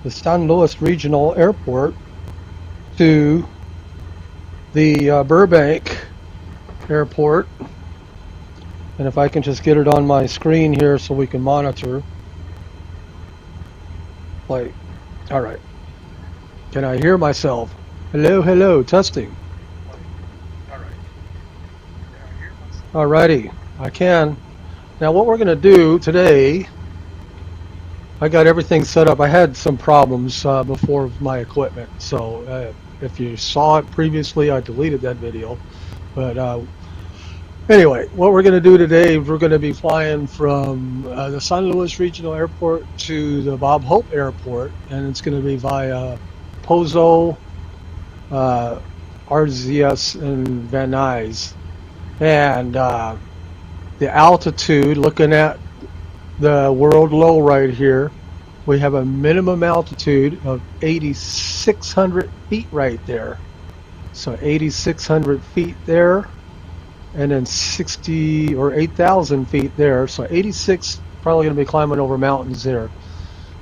the San Luis Regional Airport to the Burbank Airport. And if I can just get it on my screen here so we can monitor. Like, all right. Can I hear myself? Hello, hello, testing. Alrighty, I can. Now what we're going to do today, I got everything set up. I had some problems before with my equipment, so if you saw it previously, I deleted that video. But anyway, what we're going to do today, we're going to be flying from the San Luis Regional Airport to the Bob Hope Airport, and it's going to be via Pozo, RZS, and Van Nuys. And the altitude, looking at the world low right here, we have a minimum altitude of 8,600 feet right there. So 8,600 feet there, and then 60 or 8,000 feet there. So 86, probably going to be climbing over mountains there.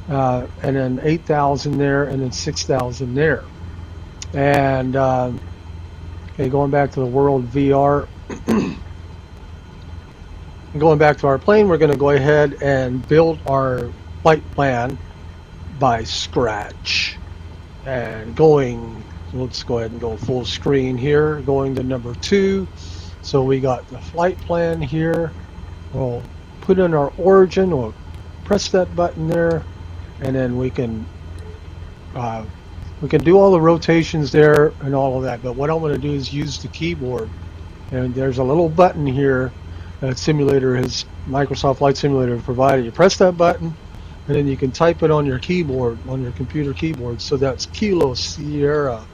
And then 8,000 there, and then 6,000 there. And okay, going back to the world VR. Going back to our plane, we're going to go ahead and build our flight plan by scratch. And let's go ahead and go full screen here, going to number 2. So we got the flight plan here. We'll put in our origin, we'll press that button there, and then we can do all the rotations there and all of that. But what I'm going to do is use the keyboard. And there's a little button here that Microsoft Flight Simulator provided. You press that button, and then you can type it on your keyboard, on your computer keyboard. So that's Kilo Sierra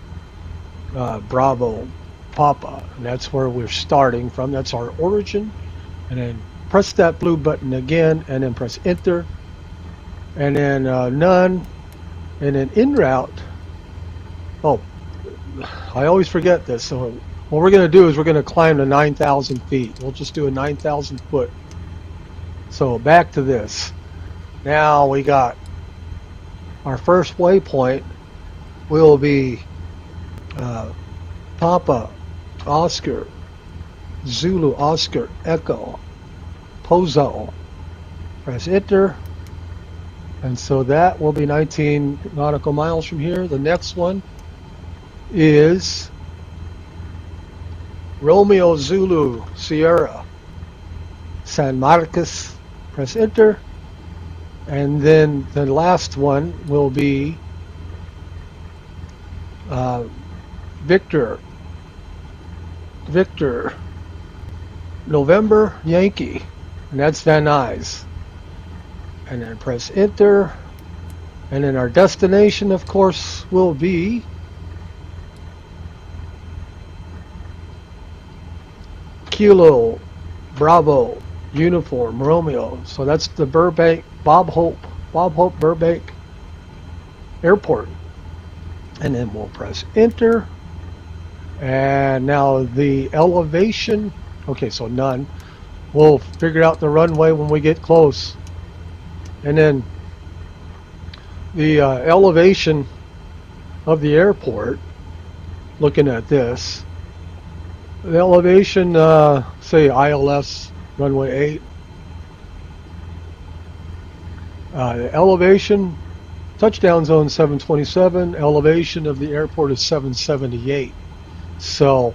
Bravo Papa, and that's where we're starting from. That's our origin. And then press that blue button again, and then press enter, and then none, and then en route. Oh, I always forget this. So what we're going to do is we're going to climb to 9,000 feet. We'll just do a 9,000 foot. So back to this. Now we got our first waypoint will be Papa Oscar Zulu Oscar Echo Pozo. Press enter. And so that will be 19 nautical miles from here. The next one is Romeo Zulu Sierra San Marcos. Press enter. And then the last one will be Victor November Yankee, and that's Van Nuys. And then press enter. And then our destination, of course, will be Kilo Bravo Uniform Romeo. So that's the Burbank Bob Hope Burbank Airport. And then we'll press enter. And now the elevation, okay, so none. We'll figure out the runway when we get close. And then the elevation of the airport, looking at this, the elevation, say ILS runway 8. The elevation, touchdown zone 727, elevation of the airport is 778. So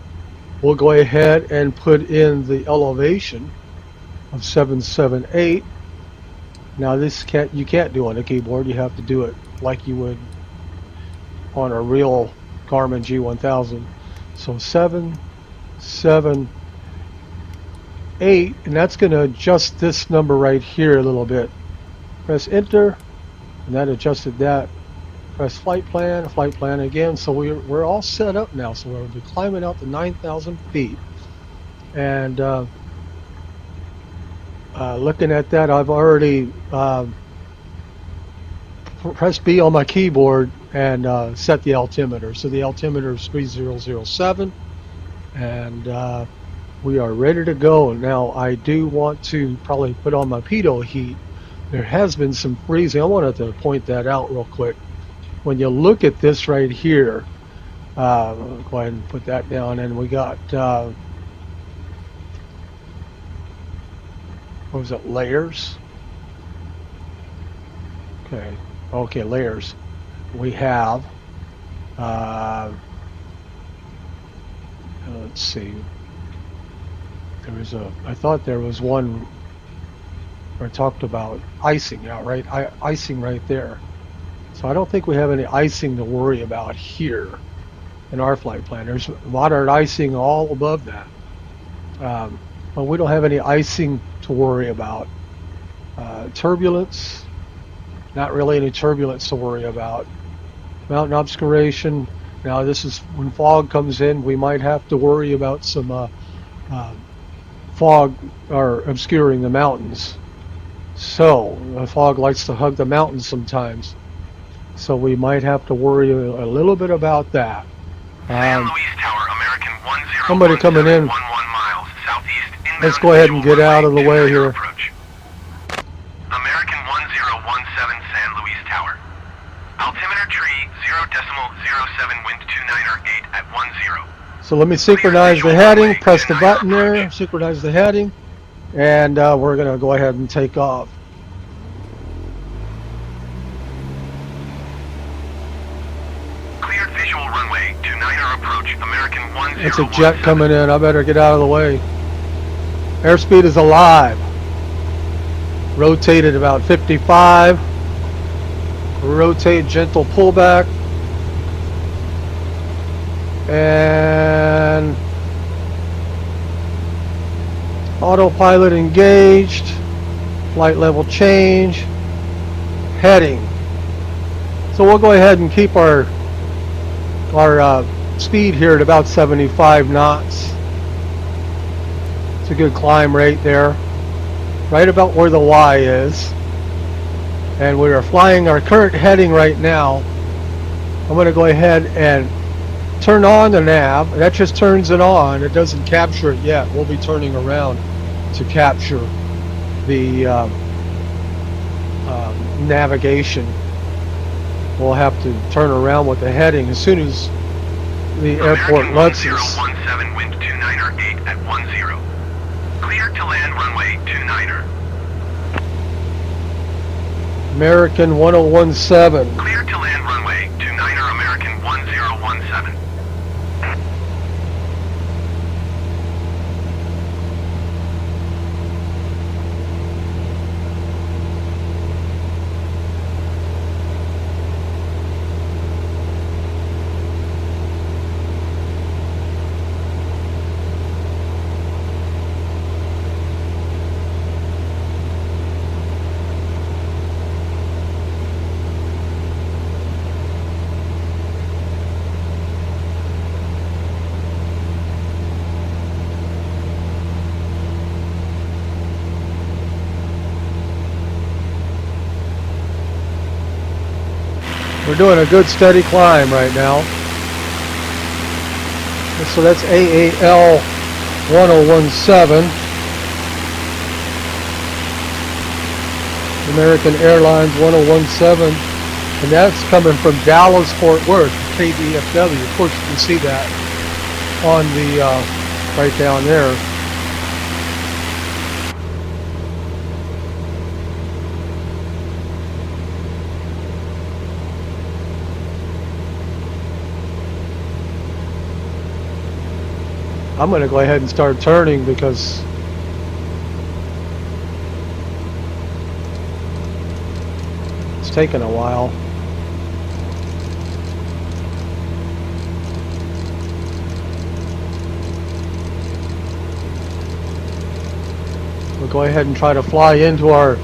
we'll go ahead and put in the elevation of 778. Now this you can't do on a keyboard. You have to do it like you would on a real Garmin G1000. So 778, and that's going to adjust this number right here a little bit. Press enter, and that adjusted that. Press flight plan again. So we're all set up now. So we'll be climbing out to 9,000 feet. And looking at that, I've already pressed B on my keyboard and set the altimeter. So the altimeter is 3007, and we are ready to go. Now I do want to probably put on my pitot heat. There has been some freezing. I wanted to point that out real quick. when you look at this right here, go ahead and put that down, and we got, what was it, layers? Okay, layers. We have, let's see, I thought there was one where I talked about icing, right? Icing right there. So I don't think we have any icing to worry about here in our flight plan. There's moderate icing all above that. But we don't have any icing to worry about. Turbulence, not really any turbulence to worry about. Mountain obscuration, now this is when fog comes in, we might have to worry about some fog or obscuring the mountains. So the fog likes to hug the mountains sometimes. So we might have to worry a little bit about that. San Luis Tower, American 1017, somebody coming in. 11 miles southeast. Let's go ahead and get out of the way here. Approach. American 1017, San Luis Tower. Altimeter tree 0.07, wind 298 at 10. So let me synchronize the heading, press the button there, synchronize the heading, and we're going to go ahead and take off. Cleared visual runway 29er approach, American 1017. It's a jet coming in, I better get out of the way. Airspeed is alive. Rotated about 55. Rotate, gentle pullback. And autopilot engaged. Flight level change. Heading. So we'll go ahead and keep our speed here at about 75 knots. It's a good climb rate there. Right about where the Y is. And we are flying our current heading right now. I'm going to go ahead and turn on the nav. That just turns it on. It doesn't capture it yet. We'll be turning around to capture the navigation. We'll have to turn around with the heading as soon as the airport lets us. 1017, wind 298 at 10. Cleared to land runway 29er. American 1017. Cleared to land runway 29er, American 1017. We're doing a good steady climb right now. So that's AAL 1017. American Airlines 1017. And that's coming from Dallas, Fort Worth, KBFW. Of course, you can see that on the, right down there. I'm going to go ahead and start turning because it's taken a while. We'll go ahead and try to fly into our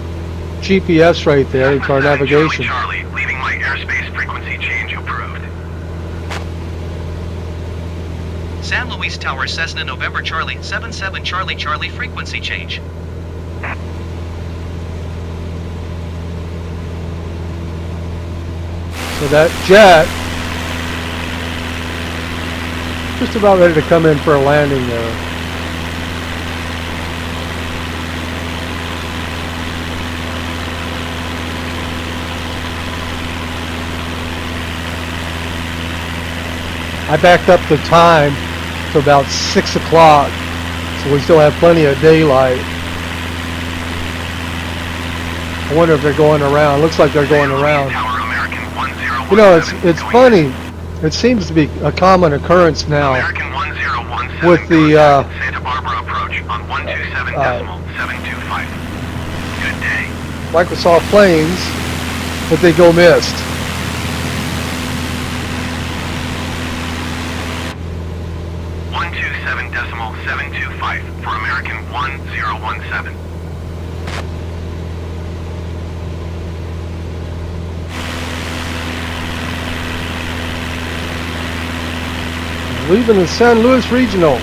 GPS right there, into our navigation. Charlie, leaving my airspace, frequency change approved. San Luis Tower, Cessna November Charlie 77 Charlie Charlie, frequency change. So that jet just about ready to come in for a landing there. I backed up the time to about 6 o'clock, so we still have plenty of daylight. I wonder if they're going around. Looks like they're going around. Tower, American 1017. You know, it's funny. It seems to be a common occurrence now American 1017 with the Santa Barbara approach on 127.725. Good day. Microsoft planes that they go missed. .725 for American 1017. Leaving the San Luis Regional.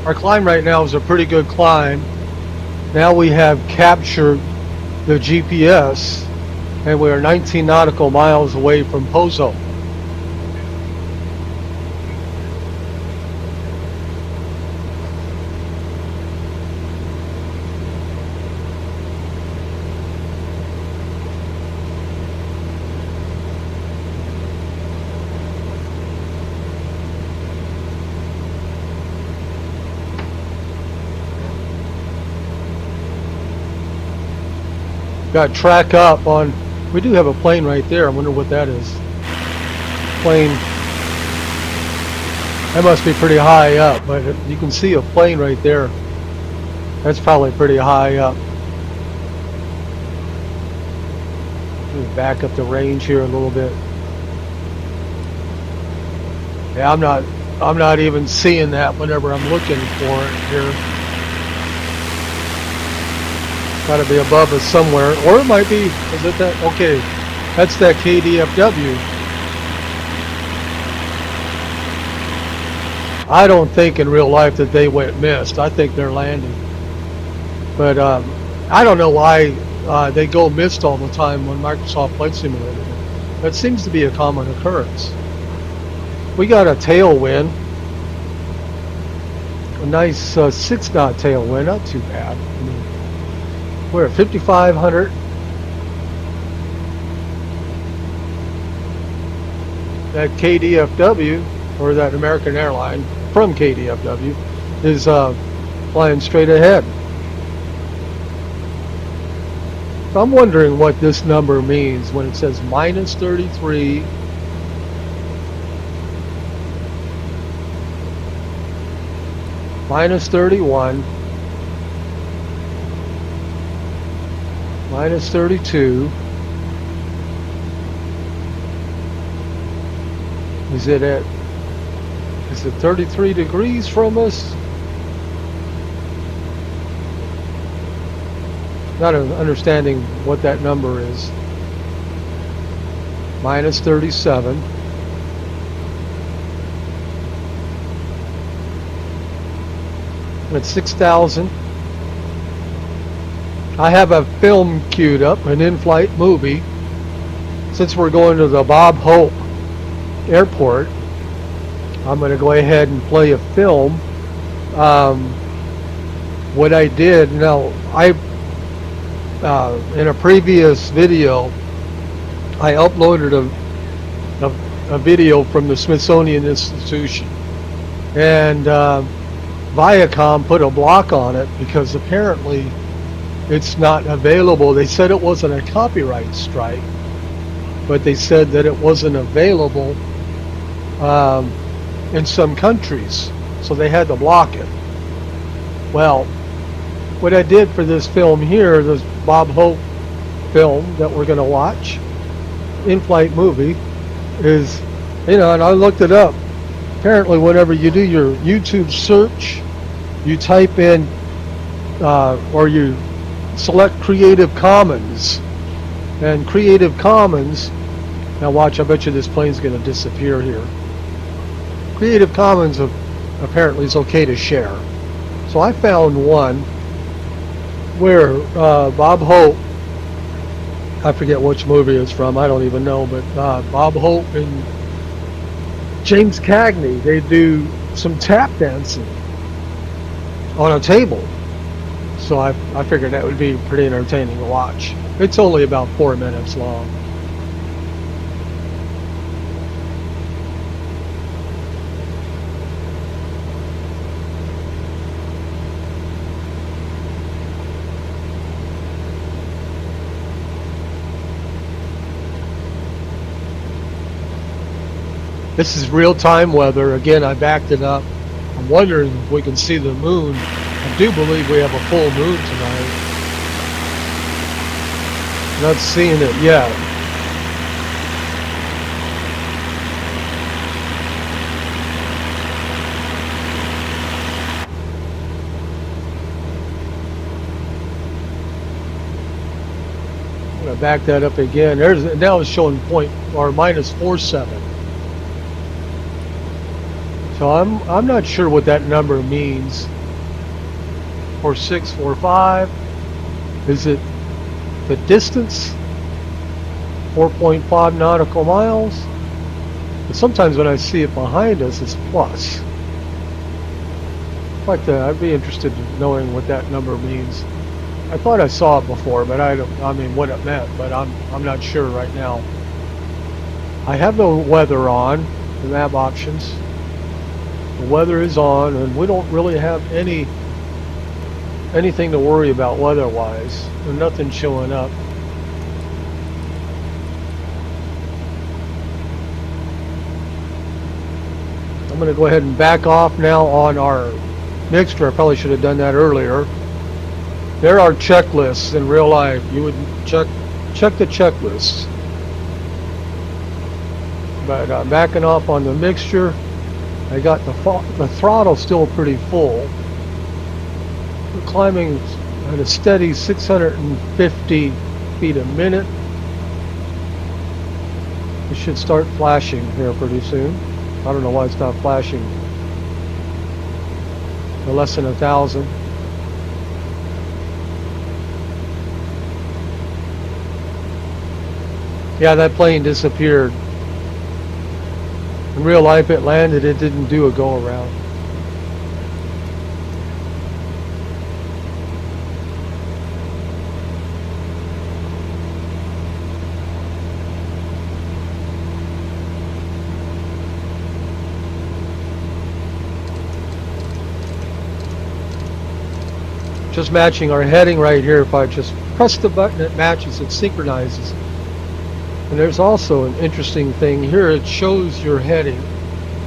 Our climb right now is a pretty good climb. Now we have captured the GPS and we are 19 nautical miles away from Pozo. Got track up on, we do have a plane right there. I wonder what that is. Plane, that must be pretty high up, but you can see a plane right there. That's probably pretty high up. Let me back up the range here a little bit. Yeah, I'm not even seeing that whenever I'm looking for it here. Got to be above us somewhere, or it might be. Is it that? Okay, that's that KDFW. I don't think in real life that they went missed. I think they're landing, but I don't know why they go missed all the time on Microsoft Flight Simulator. That seems to be a common occurrence. We got a tailwind, a nice 6-knot tailwind, not too bad. I mean, we're at 5,500. That KDFW, or that American airline from KDFW, is flying straight ahead. So I'm wondering what this number means when it says -33. -31. -32. Is it 33 degrees from us? Not understanding what that number is. -37. At 6,000. I have a film queued up, an in-flight movie. Since we're going to the Bob Hope Airport, I'm going to go ahead and play a film. What I did, now in a previous video, I uploaded a video from the Smithsonian Institution, and Viacom put a block on it because apparently it's not available. They said it wasn't a copyright strike, but they said that it wasn't available in some countries, so they had to block it. Well, what I did for this film here, this Bob Hope film that we're going to watch, in-flight movie, is, and I looked it up. Apparently, whenever you do your YouTube search, you type in, or you select Creative Commons. And Creative Commons, now watch, I bet you this plane's going to disappear here. Creative Commons apparently is okay to share. So I found one where Bob Hope, I forget which movie it's from, I don't even know, but Bob Hope and James Cagney, they do some tap dancing on a table. So I figured that would be pretty entertaining to watch. It's only about 4 minutes long. This is real-time weather. Again, I backed it up. I'm wondering if we can see the moon. I do believe we have a full moon tonight. Not seeing it yet. I'm going to back that up again. Now it's showing -47. So I'm not sure what that number means. 4645. Is it the distance? 4.5 nautical miles. But sometimes when I see it behind us, it's plus. But I'd be interested in knowing what that number means. I thought I saw it before, but I mean what it meant, but I'm not sure right now. I have the weather on, the map options. The weather is on, and we don't really have anything to worry about weather-wise. There's nothing showing up. I'm going to go ahead and back off now on our mixture. I probably should have done that earlier. There are checklists in real life. You would check the checklists. But backing off on the mixture. I got the throttle still pretty full. We're climbing at a steady 650 feet a minute. It should start flashing here pretty soon. I don't know why it's not flashing. For less than 1,000. Yeah, that plane disappeared. In real life, it landed, it didn't do a go-around. Just matching our heading right here. If I just press the button, it matches, it synchronizes. And there's also an interesting thing here. It shows your heading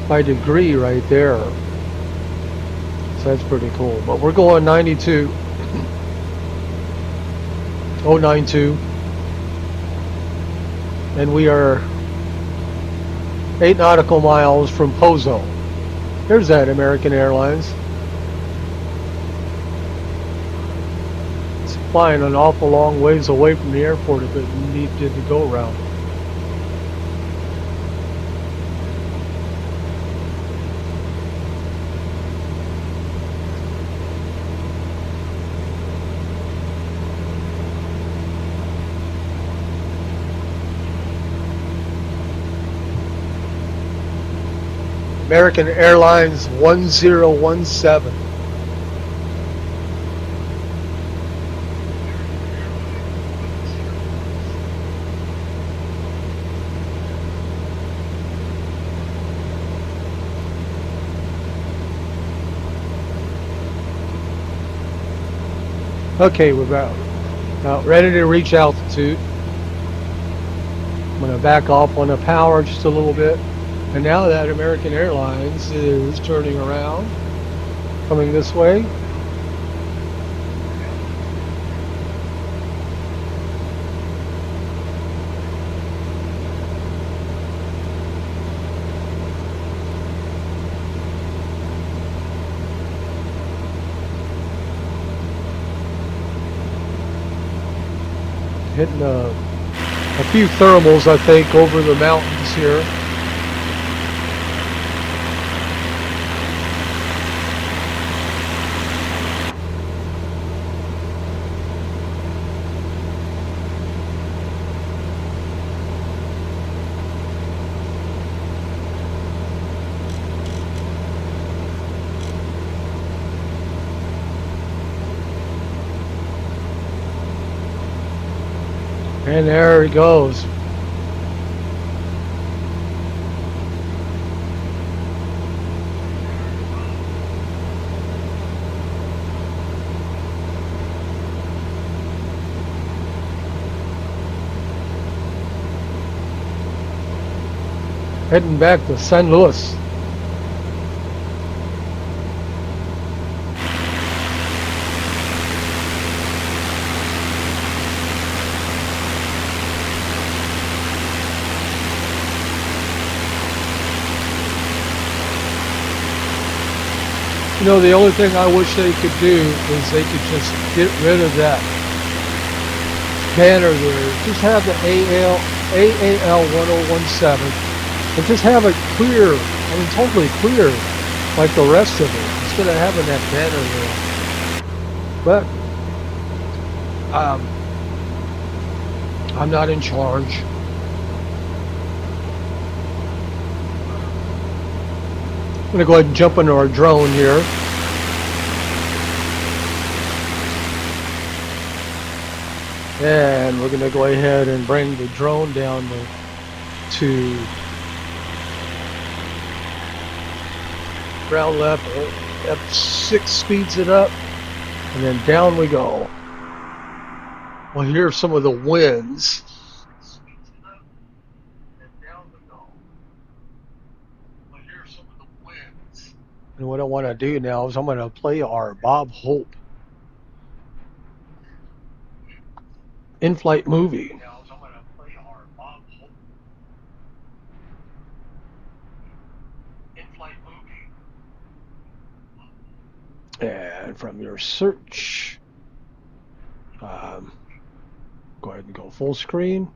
by degree right there. So that's pretty cool. But we're going 92. 092. And we are 8 nautical miles from Pozo. There's that American Airlines. It's flying an awful long ways away from the airport if it needed to go around. American Airlines 1017. Okay, we're about ready to reach altitude. I'm going to back off on the power just a little bit. And now that American Airlines is turning around, coming this way. Hitting a few thermals, I think, over the mountains here. And there he goes. Heading back to San Luis. You know, the only thing I wish they could do is they could just get rid of that banner there. Just have the AAL 1017 and just have it clear, I mean totally clear like the rest of it instead of having that banner there. But I'm not in charge. I'm going to go ahead and jump into our drone here. And we're going to go ahead and bring the drone down to ground left. F6 speeds it up. And then down we go. We'll hear some of the winds. And what I want to do now is I'm going to play our Bob Hope in-flight movie. And from your search, go ahead and go full screen.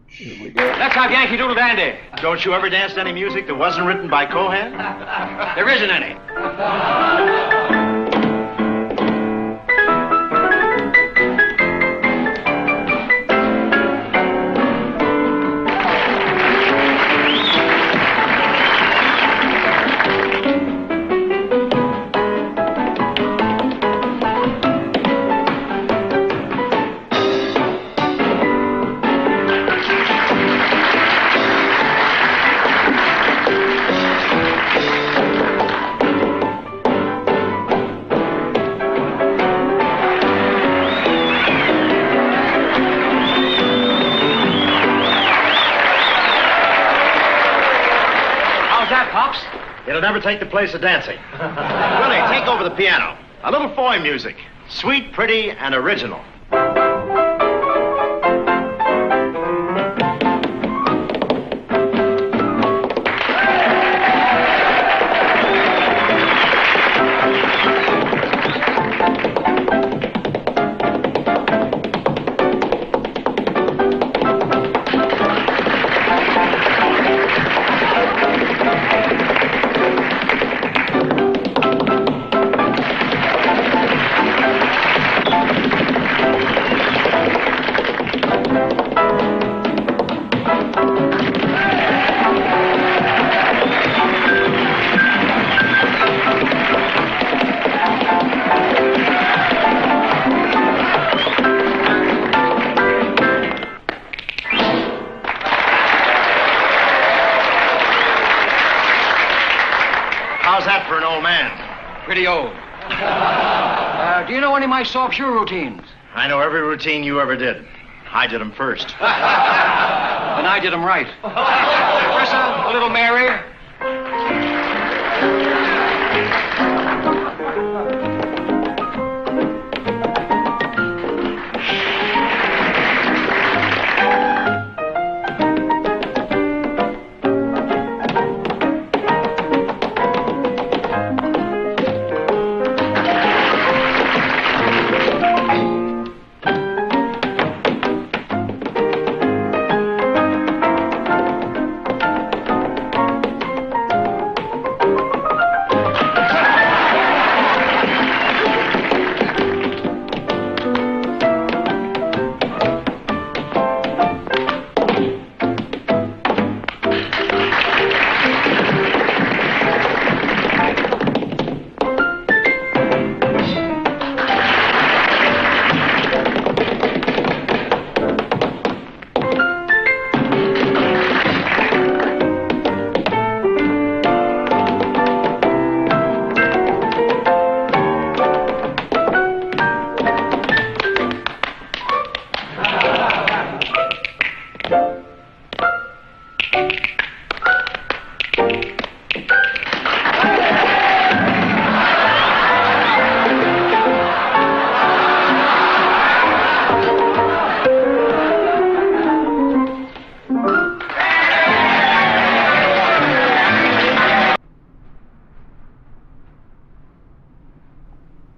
Here we go. Let's have Yankee Doodle Dandy. Don't you ever dance to any music that wasn't written by Cohan? There isn't any. It'll never take the place of dancing. Willie, take over the piano. A little Foy music. Sweet, pretty, and original. Pretty old. Do you know any of my soft shoe routines? I know every routine you eever did. I did them first. Then I did them right. Marissa, a little Mary.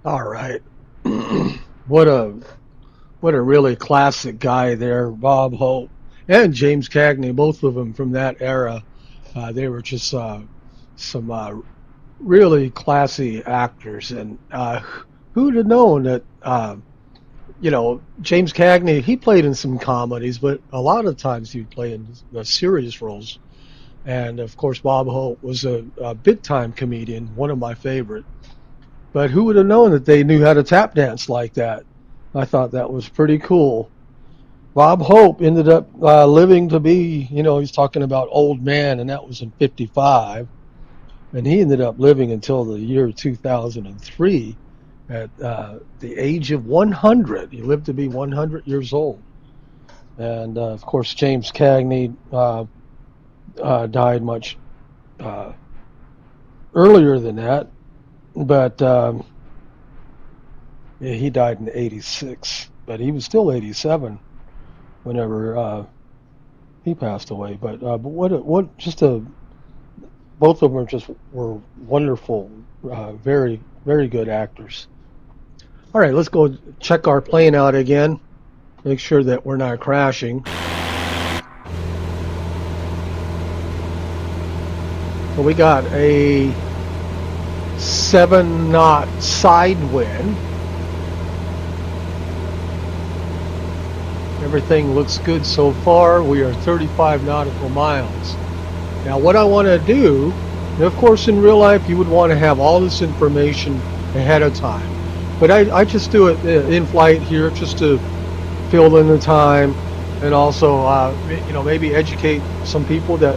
All right. what a really classic guy there, Bob Hope and James Cagney, both of them from that era. They were just some really classy actors, and who'd have known that? James Cagney, he played in some comedies, but a lot of times he would play in serious roles. And of course, Bob Hope was a big time comedian, one of my favorite. But who would have known that they knew how to tap dance like that? I thought that was pretty cool. Bob Hope ended up living to be, he's talking about old man, and that was in 55. And he ended up living until the year 2003 at the age of 100. He lived to be 100 years old. And, of course, James Cagney died much earlier than that. But yeah, he died in 86. But he was still 87 whenever he passed away. But both of them were wonderful, very, very good actors. All right, let's go check our plane out again. Make sure that we're not crashing. So we got a 7-knot side wind. Everything looks good so far. We are 35 nautical miles. Now what I want to do, and of course in real life you would want to have all this information ahead of time. But I just do it in flight here just to fill in the time and also maybe educate some people that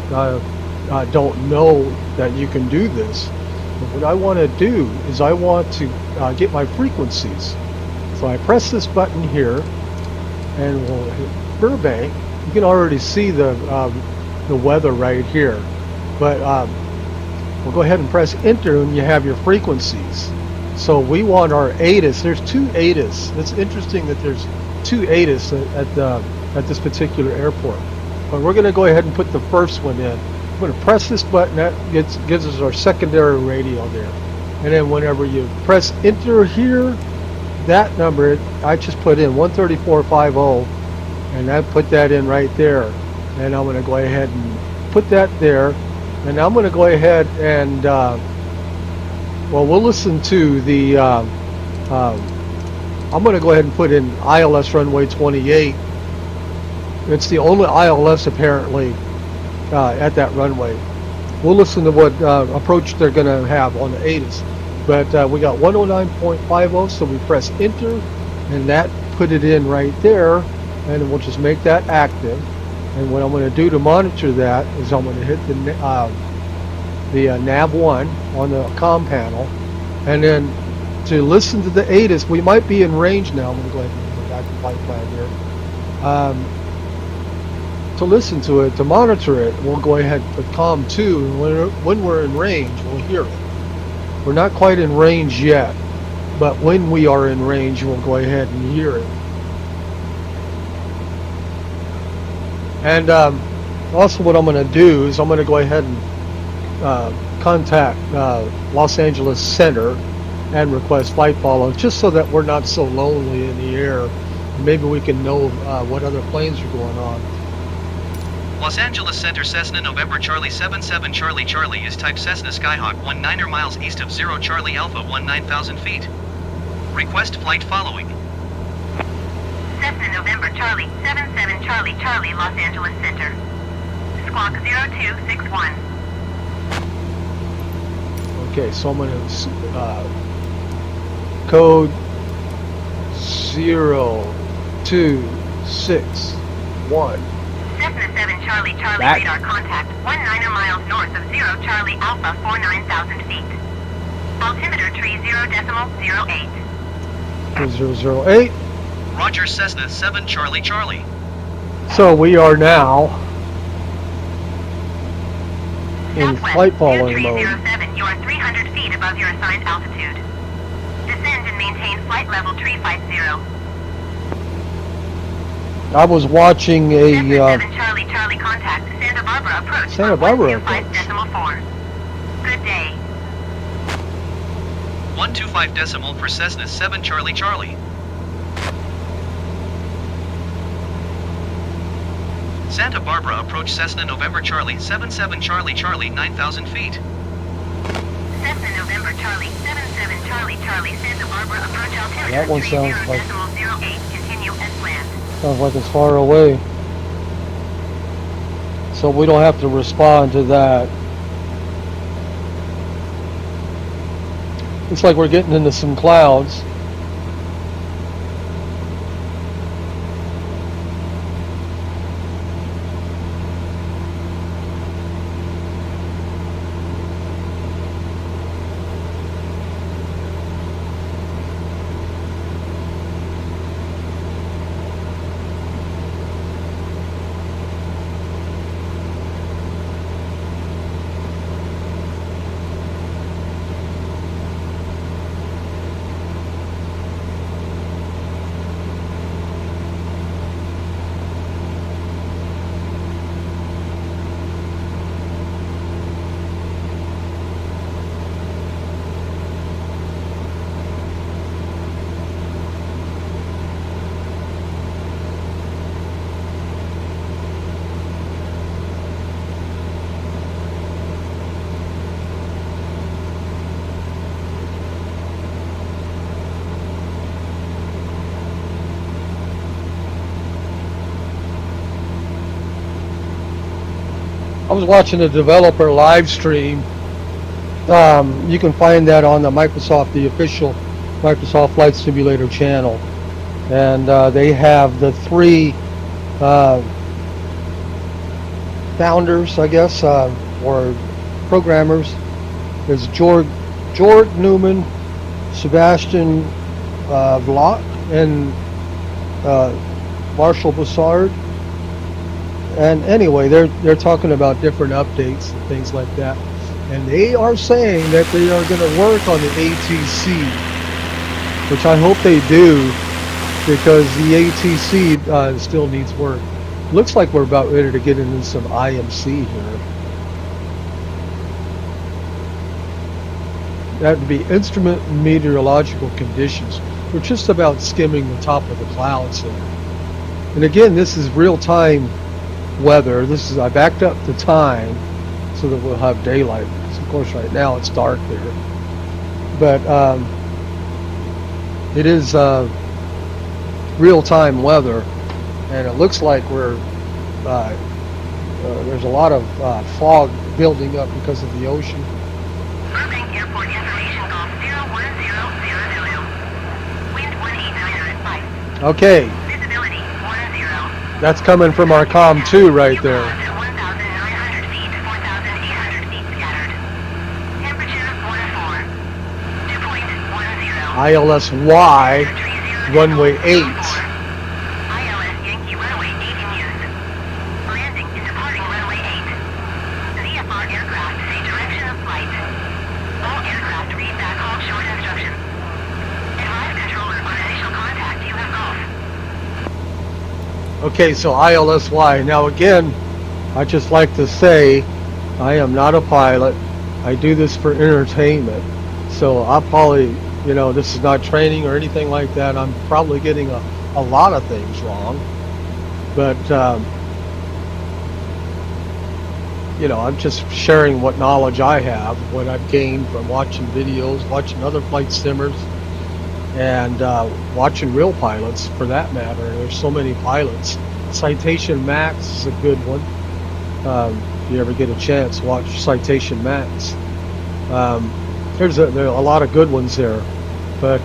don't know that you can do this. But what I want to do is I want to get my frequencies. So I press this button here and we'll hit Burbank. You can already see the weather right here. But we'll go ahead and press enter and you have your frequencies. So we want our ATIS. There's 2 ATIS. It's interesting that there's 2 ATIS at this particular airport. But we're going to go ahead and put the first one in. I'm going to press this button. That gives us our secondary radio there. And then whenever you press enter here, that number I just put in 13450, and I put that in right there. And I'm going to go ahead and put that there. And I'm going to go ahead and we'll listen to the. I'm going to go ahead and put in ILS runway 28. It's the only ILS apparently at that runway. We'll listen to what approach they're going to have on the ATIS. But we got 109.50, so we press enter, and that put it in right there, and we'll just make that active. And what I'm going to do to monitor that is I'm going to hit the nav1 on the comm panel, and then to listen to the ATIS, we might be in range now. I'm going to go ahead and go back to flight plan here. To listen to it, to monitor it, we'll go ahead and put comm 2, and when we're in range, we'll hear it. We're not quite in range yet, but when we are in range, we'll go ahead and hear it. And also what I'm going to do is I'm going to go ahead and contact Los Angeles Center and request flight follow, just so that we're not so lonely in the air. Maybe we can know what other planes are going on. Los Angeles Center Cessna November Charlie 77 Charlie Charlie is type Cessna Skyhawk 19 miles east of 0 Charlie Alpha 19,000 feet. Request flight following. Cessna November Charlie 77 Charlie Charlie Los Angeles Center. Squawk 0261. Okay, so I'm going to code 0261. Cessna 7 Charlie Charlie That. radar contact 19 miles north of 0 Charlie Alpha 49,000 feet. Altimeter tree 0.08. 008. Roger Cessna 7 Charlie Charlie. So we are now in Southwest flight following mode. 2307, you are 300 feet above your assigned altitude. Descend and maintain flight level 350. I was watching Cessna a 7 Charlie Charlie contact Santa Barbara approach. Santa Barbara 125.4. Good day. 125 decimal for Cessna 7 Charlie Charlie. Santa Barbara approach Cessna November Charlie 77 Charlie Charlie 9,000 feet. Cessna November Charlie 77 Charlie Charlie Santa Barbara approach altimeter That one sounds like 30.08. Continue as planned. sounds like it's far away. So we don't have to respond to that. Looks like we're getting into some clouds. I was watching a developer live stream. You can find that on the official Microsoft Flight Simulator channel. And they have the three founders, I guess, or programmers. There's George Newman, Sebastian Vlock, and Marshall Boussard. And anyway, they're talking about different updates and things like that. And they are saying that they are going to work on the ATC, which I hope they do, because the ATC still needs work. Looks like we're about ready to get into some IMC here. That would be instrument meteorological conditions. We're just about skimming the top of the clouds there. And again, this is real-time weather. I backed up the time so that we'll have daylight. So of course, right now it's dark there. But it is real-time weather, and it looks like we're there's a lot of fog building up because of the ocean. Burbank Airport information golf 01000. Wind 189er at 5. Okay, Visibility 10. that's coming from our COM 2 right there. 1,900 feet, 4,800 feet scattered. Temperature 104. Dew point 10. ILSY runway 8. ILS Yankee runway 8 in use. Landing and departing runway 8. VFR aircraft say direction of flight. All aircraft read backhaul short instructions. Advise controller on initial contact you have golf. Okay, so ILSY. Now again, I just like to say, I am not a pilot. I do this for entertainment. So I'll probably, this is not training or anything like that. I'm probably getting a lot of things wrong. But, I'm just sharing what knowledge I have, what I've gained from watching videos, watching other flight simmers, and watching real pilots for that matter. There's so many pilots. Citation Max is a good one. If you ever get a chance, watch Citation Max. There are a lot of good ones there. But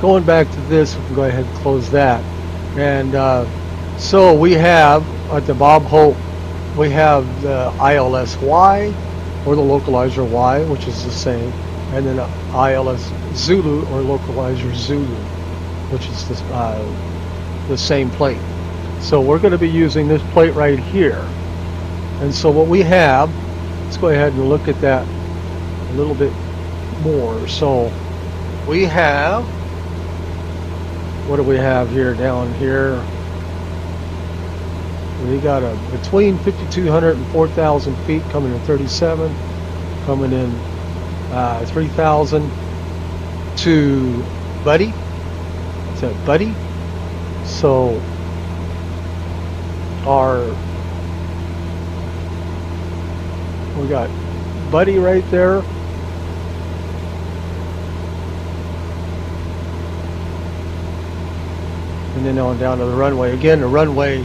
going back to this, we can go ahead and close that. And so we have at the Bob Hope, we have the ILSY, or the localizer Y, which is the same, and then ILS Zulu, or localizer Zulu, which is the same plate. So we're going to be using this plate right here. And so what we have, let's go ahead and look at that a little bit more. So we have, what do we have here down here? We got between 5,200 and 4,000 feet, coming in 37, coming in 3,000, to Buddy. Is that Buddy? So we got Buddy right there. And then on down to the runway. Again, the runway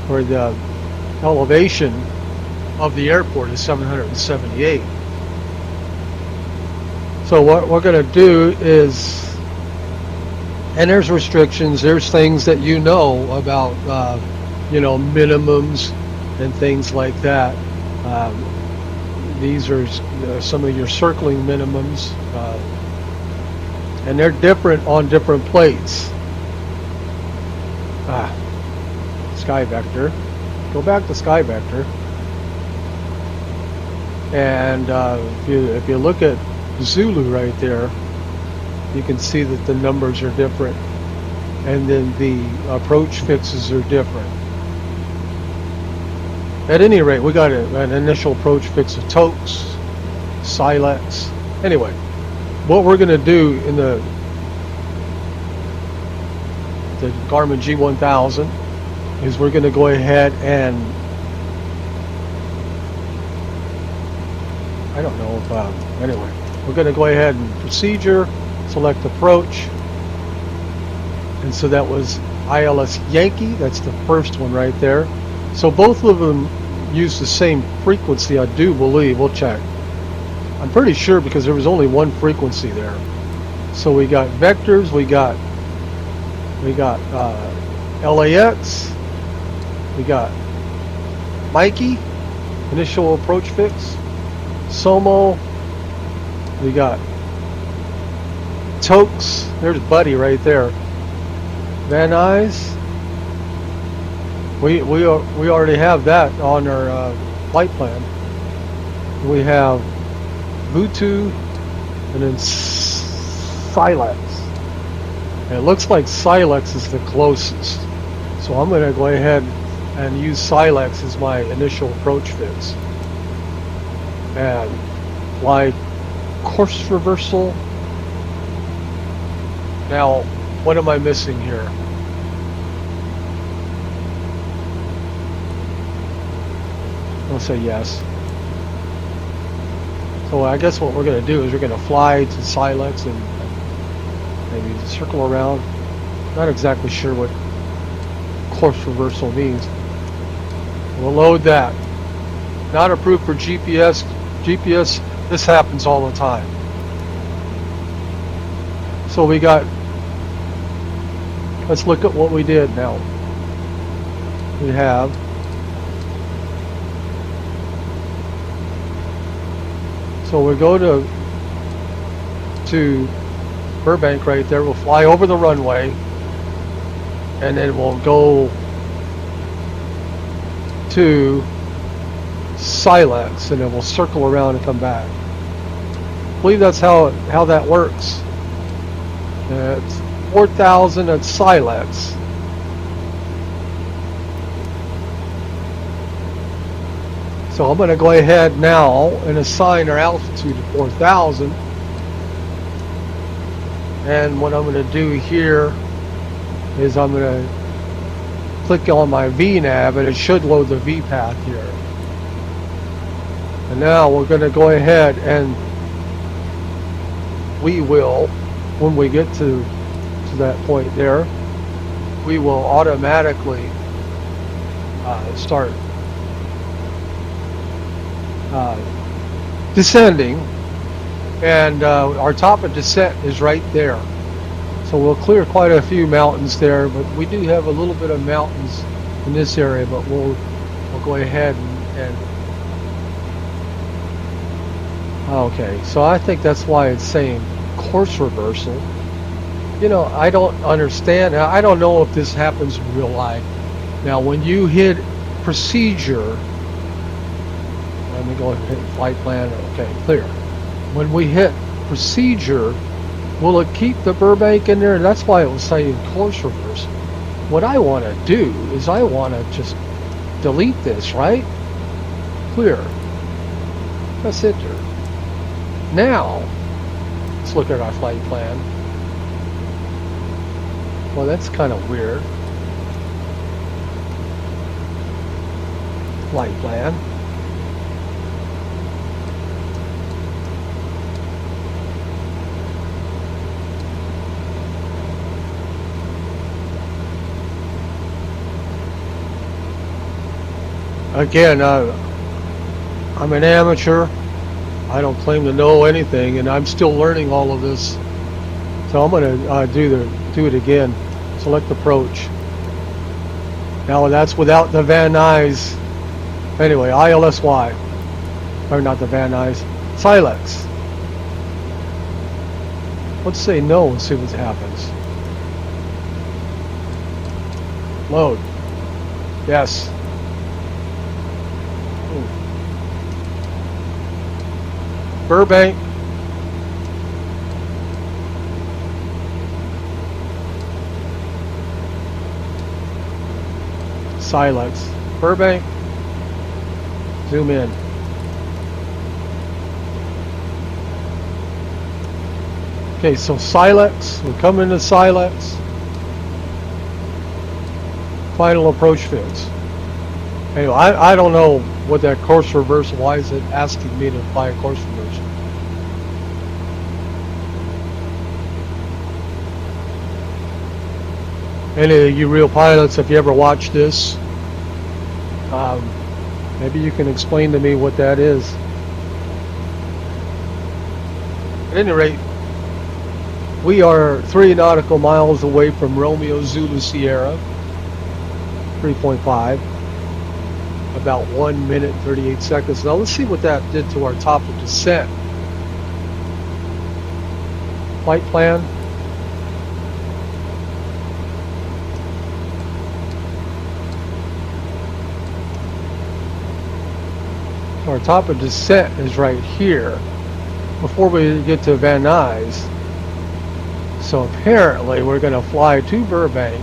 where the elevation of the airport is 778. So what we're going to do is, and there's restrictions, there's things that you know about, minimums and things like that. These are some of your circling minimums, and they're different on different plates. Sky Vector. Go back to Sky Vector. And if you look at Zulu right there, you can see that the numbers are different, and then the approach fixes are different. At any rate, we got an initial approach fix of Tokes, Silex. Anyway, what we're going to do in the Garmin G1000 is we're going to go ahead and I don't know if anyway, we're going to go ahead and procedure, select approach, and so that was ILS Yankee. That's the first one right there. So both of them use the same frequency, I do believe. We'll check. I'm pretty sure because there was only one frequency there. So we got vectors, we got LAX, we got Mikey, initial approach fix, Somo, we got Tokes, there's Buddy right there, Van Nuys. We already have that on our flight plan. We have Vutu and then Silex. And it looks like Silex is the closest. So I'm going to go ahead and use Silex as my initial approach fix. And fly course reversal. Now, what am I missing here? I'll say yes. So I guess what we're going to do is we're going to fly to Silex and maybe circle around. Not exactly sure what course reversal means. We'll load that. Not approved for GPS. GPS, this happens all the time. So we got, let's look at what we did now. We have so we go to Burbank right there. We'll fly over the runway, and then we'll go to Silex, and then we'll circle around and come back. I believe that's how that works. It's 4,000 at Silex. So I'm going to go ahead now and assign our altitude to 4,000. And what I'm going to do here is I'm going to click on my VNav, and it should load the V path here. And now we're going to go ahead and we will, when we get to that point there, we will automatically start descending, and our top of descent is right there. So we'll clear quite a few mountains there, but we do have a little bit of mountains in this area, but we'll go ahead and okay, so I think that's why it's saying course reversal. You know, I don't understand. I don't know if this happens in real life. Now, when you hit procedure, let me go ahead and hit flight plan. Okay, clear. When we hit procedure, will it keep the Burbank in there? That's why it was saying course reversal. What I want to do is I want to just delete this, right? Clear. Press enter. Now, Let's look at our flight plan. Well, that's kind of weird. Flight plan. Again, I'm an amateur. I don't claim to know anything, and I'm still learning all of this. So I'm going to do it again. Select approach. Now that's without the Van Nuys. Anyway, ILSY, or not the Van Nuys. Silex. Let's say no and see what happens. Load. Yes. Burbank. Silex. Burbank. Zoom in. Okay, so Silex. We come into Silex. Final approach fits. Anyway, I don't know what that course reversal, why is it asking me to apply a course reversal? Any of you real pilots, if you ever watch this, maybe you can explain to me what that is. At any rate, we are 3 nautical miles away from Romeo Zulu Sierra, 3.5. About 1 minute 38 seconds. Now let's see what that did to our top of descent. Flight plan. Our top of descent is right here before we get to Van Nuys. So apparently we're going to fly to Burbank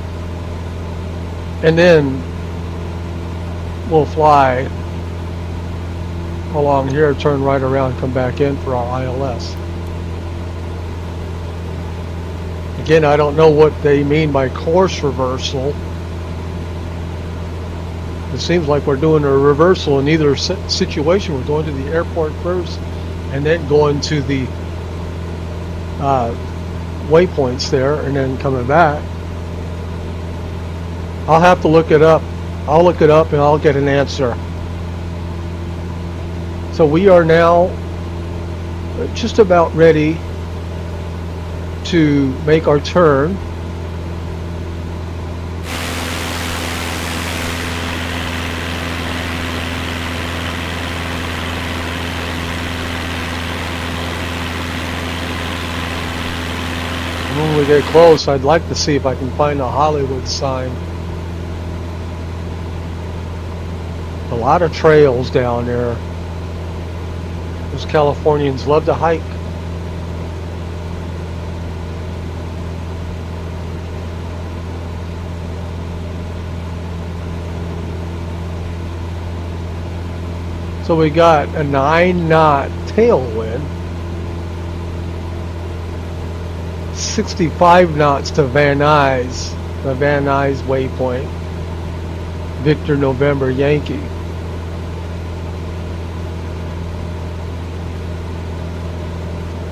and then we'll fly along here, turn right around, come back in for our ILS. Again, I don't know what they mean by course reversal. It seems like we're doing a reversal in either situation. We're going to the airport first and then going to the waypoints there and then coming back. I'll have to look it up. I'll look it up and I'll get an answer. So we are now just about ready to make our turn. When we get close, I'd like to see if I can find a Hollywood sign. A lot of trails down there. Those Californians love to hike. So we got a 9-knot tailwind. 65 knots to Van Nuys, the Van Nuys waypoint. Victor November Yankee.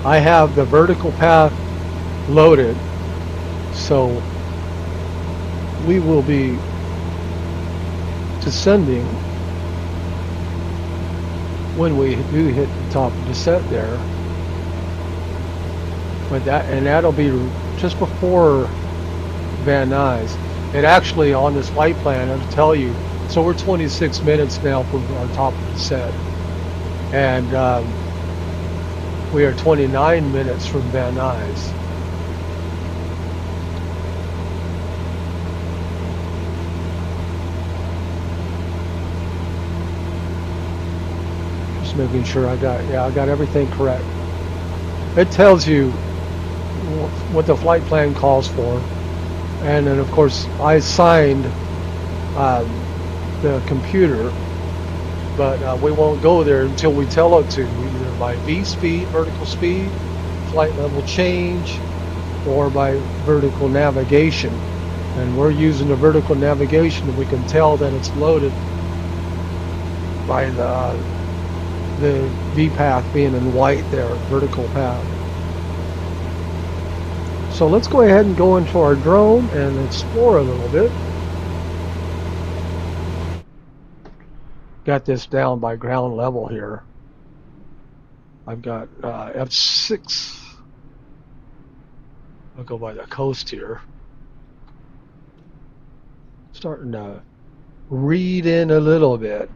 I have the vertical path loaded, so we will be descending when we do hit the top of descent there. But that'll be just before Van Nuys. It actually on this flight plan it'll tell you. So we're 26 minutes now from our top of descent, and we are 29 minutes from Van Nuys. Just making sure I got everything correct. It tells you what the flight plan calls for, and then of course I signed the computer, but we won't go there until we tell it to, either by V speed, vertical speed, flight level change or by vertical navigation. And we're using the vertical navigation, and we can tell that it's loaded by the V path being in white there, vertical path. So let's go ahead and go into our drone and explore a little bit. Got this down by ground level here. I've got F6. I'll go by the coast here. Starting to read in a little bit.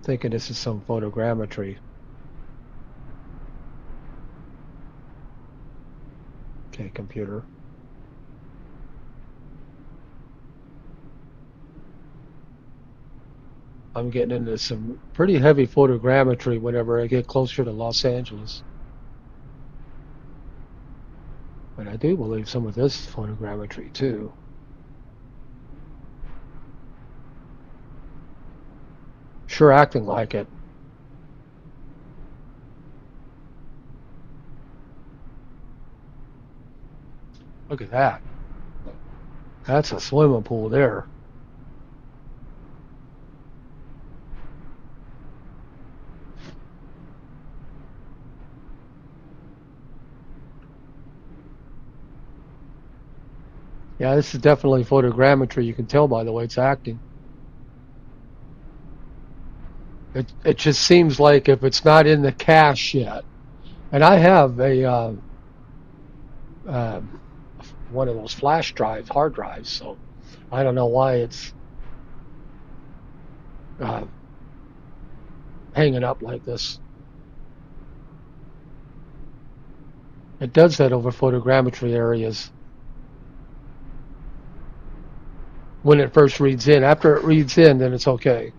Thinking this is some photogrammetry. Okay, computer. I'm getting into some pretty heavy photogrammetry whenever I get closer to Los Angeles. But I do believe some of this photogrammetry too. Sure acting like it. Look at that. That's a swimming pool there. Yeah, this is definitely photogrammetry. You can tell by the way it's acting. It just seems like if it's not in the cache yet, and I have a one of those flash drives, hard drives, so I don't know why it's hanging up like this. It does that over photogrammetry areas. When it first reads in. After it reads in, then it's okay.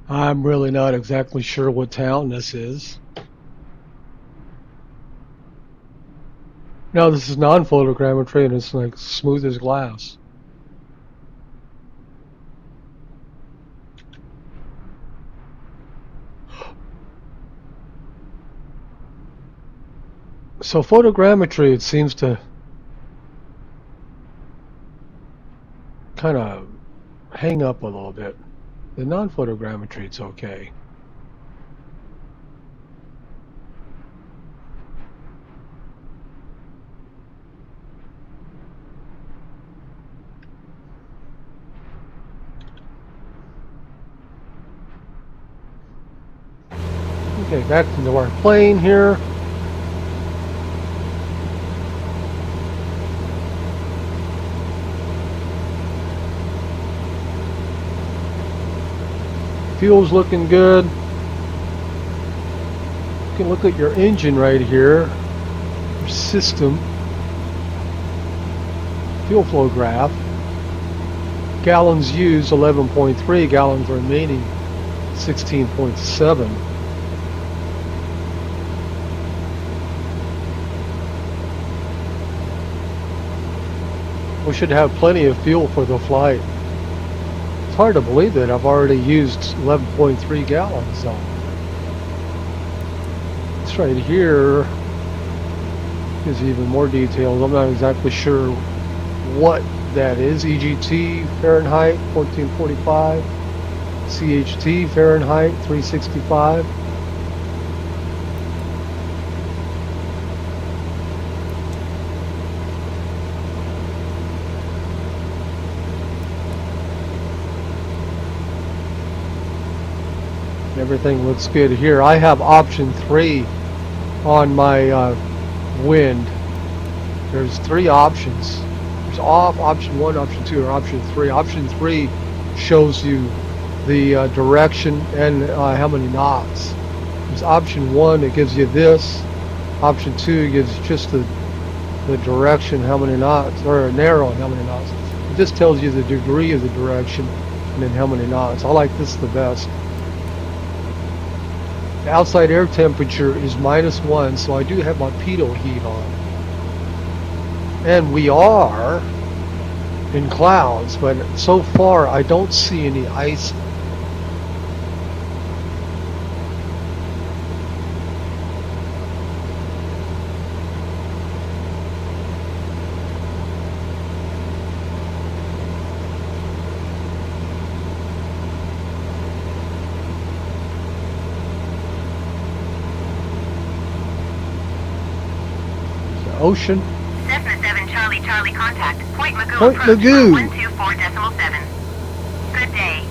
I'm really not exactly sure what town this is. No, this is non-photogrammetry and it's like smooth as glass. So photogrammetry, it seems to kind of hang up a little bit. The non-photogrammetry, it's okay. Okay, back to our plane here. Fuel's looking good. You can look at your engine right here, your system, fuel flow graph. Gallons used 11.3, gallons remaining 16.7. We should have plenty of fuel for the flight. It's hard to believe that I've already used 11.3 gallons though. This right here gives you even more details. I'm not exactly sure what that is. EGT Fahrenheit 1445, CHT Fahrenheit 365. Everything looks good here. I have option 3 on my wind. There's 3 options. There's off, option 1, option 2, or option 3. Option 3 shows you the direction and how many knots. There's option 1, it gives you this. Option 2 gives just the direction, how many knots, or narrow and how many knots. It just tells you the degree of the direction and then how many knots. I like this the best. The outside air temperature is -1, so I do have my pitot heat on. And we are in clouds, but so far I don't see any ice. Ocean. Cessna 7 Charlie Charlie contact. Point Magoo Point approach Magoo. 124.7. Good day.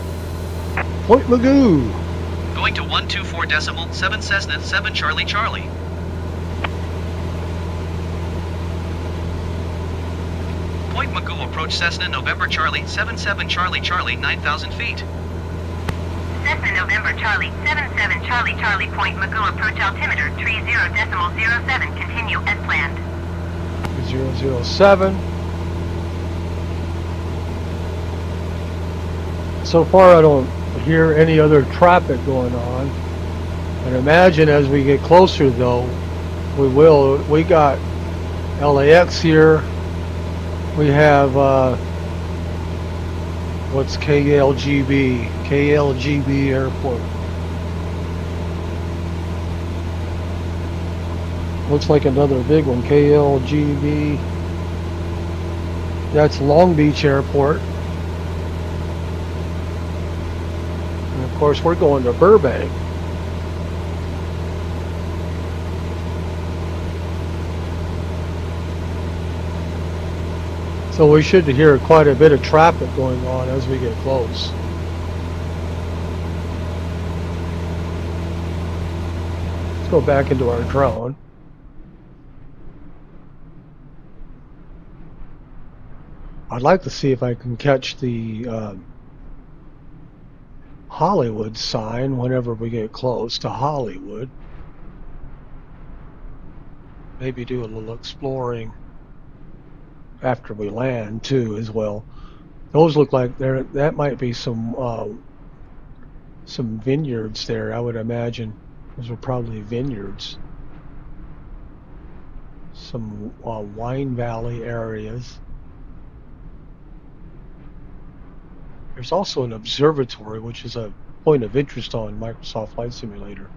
Point Magoo. Going to 124.7 Cessna 7 Charlie Charlie. Point Magoo approach Cessna November Charlie 77 Charlie Charlie 9,000 feet. Cessna November Charlie 77 Charlie Charlie Point Magoo approach altimeter 30.07. Continue as planned. 007. So far I don't hear any other traffic going on. And imagine as we get closer though, we will. We got LAX here. We have what's KLGB? KLGB Airport. Looks like another big one, KLGB. That's Long Beach Airport. And of course, we're going to Burbank. So we should hear quite a bit of traffic going on as we get close. Let's go back into our drone. I'd like to see if I can catch the Hollywood sign whenever we get close to Hollywood. Maybe do a little exploring after we land too as well. Those look like that might be some vineyards there, I would imagine. Those are probably vineyards. Some wine valley areas. There's also an observatory, which is a point of interest on Microsoft Flight Simulator.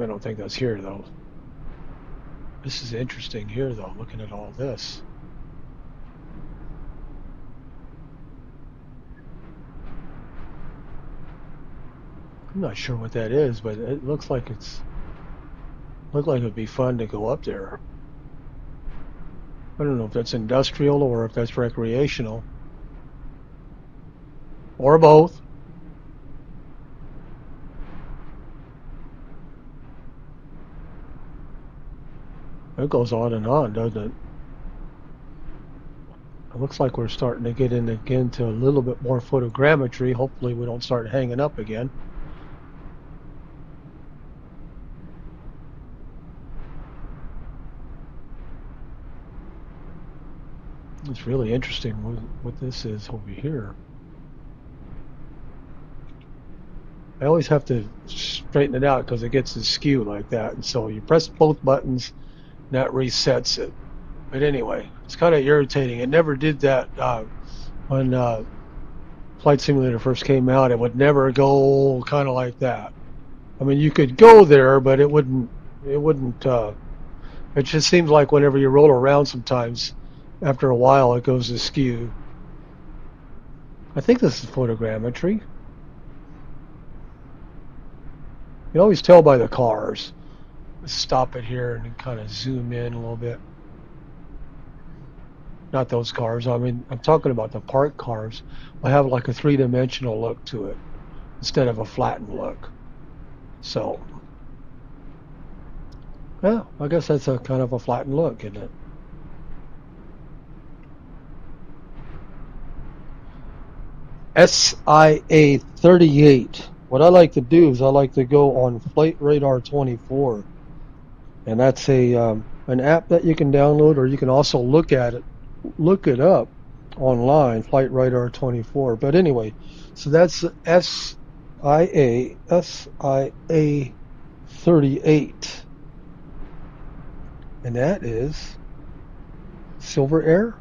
I don't think that's here though. This is interesting here though, looking at all this. I'm not sure what that is, but it looks like it'd be fun to go up there. I don't know if that's industrial or if that's recreational. Or both. It goes on and on, doesn't it? It looks like we're starting to get into a little bit more photogrammetry. Hopefully we don't start hanging up again. It's really interesting what this is over here. I always have to straighten it out because it gets askew like that. And so you press both buttons and that resets it. But anyway, it's kind of irritating. It never did that when Flight Simulator first came out. It would never go kind of like that. I mean, you could go there, but it wouldn't It just seems like whenever you roll around sometimes, after a while it goes askew. I think this is photogrammetry. You can always tell by the cars. Let's stop it here and kind of zoom in a little bit. Not those cars. I mean, I'm talking about the parked cars. I have like a three-dimensional look to it instead of a flattened look. So, yeah, I guess that's a kind of a flattened look, isn't it? SIA 38. What I like to do is I like to go on Flight Radar 24, and that's a an app that you can download, or you can also look it up online, Flight Radar 24. But anyway, so that's SIA 38, and that is Silver Air.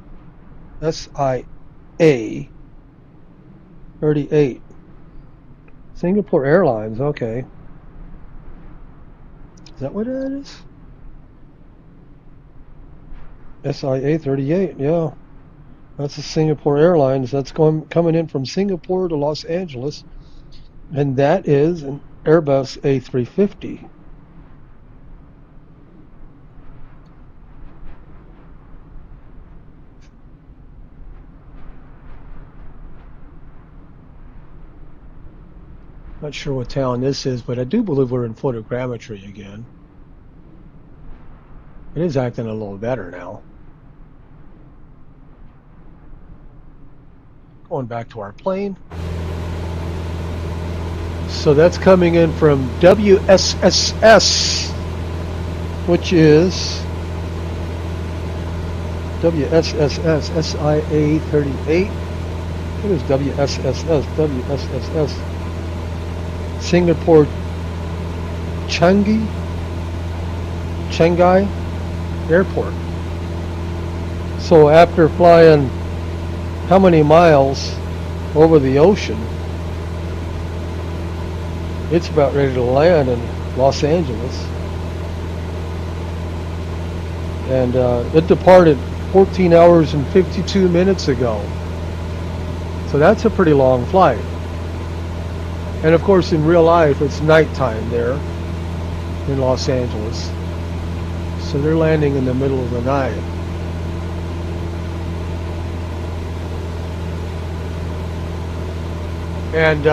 SIA 38. Singapore Airlines, okay. Is that what that is? SIA 38, yeah. That's the Singapore Airlines. That's coming in from Singapore to Los Angeles. And that is an Airbus A350. Not sure what town this is, but I do believe we're in photogrammetry again. It is acting a little better now. Going back to our plane. So that's coming in from WSSS, which is WSSS, SIA 38. What is WSSS? WSSS. Singapore Changi Airport. So after flying how many miles over the ocean, it's about ready to land in Los Angeles. And it departed 14 hours and 52 minutes ago. So that's a pretty long flight. And of course, in real life, it's nighttime there in Los Angeles. So they're landing in the middle of the night. And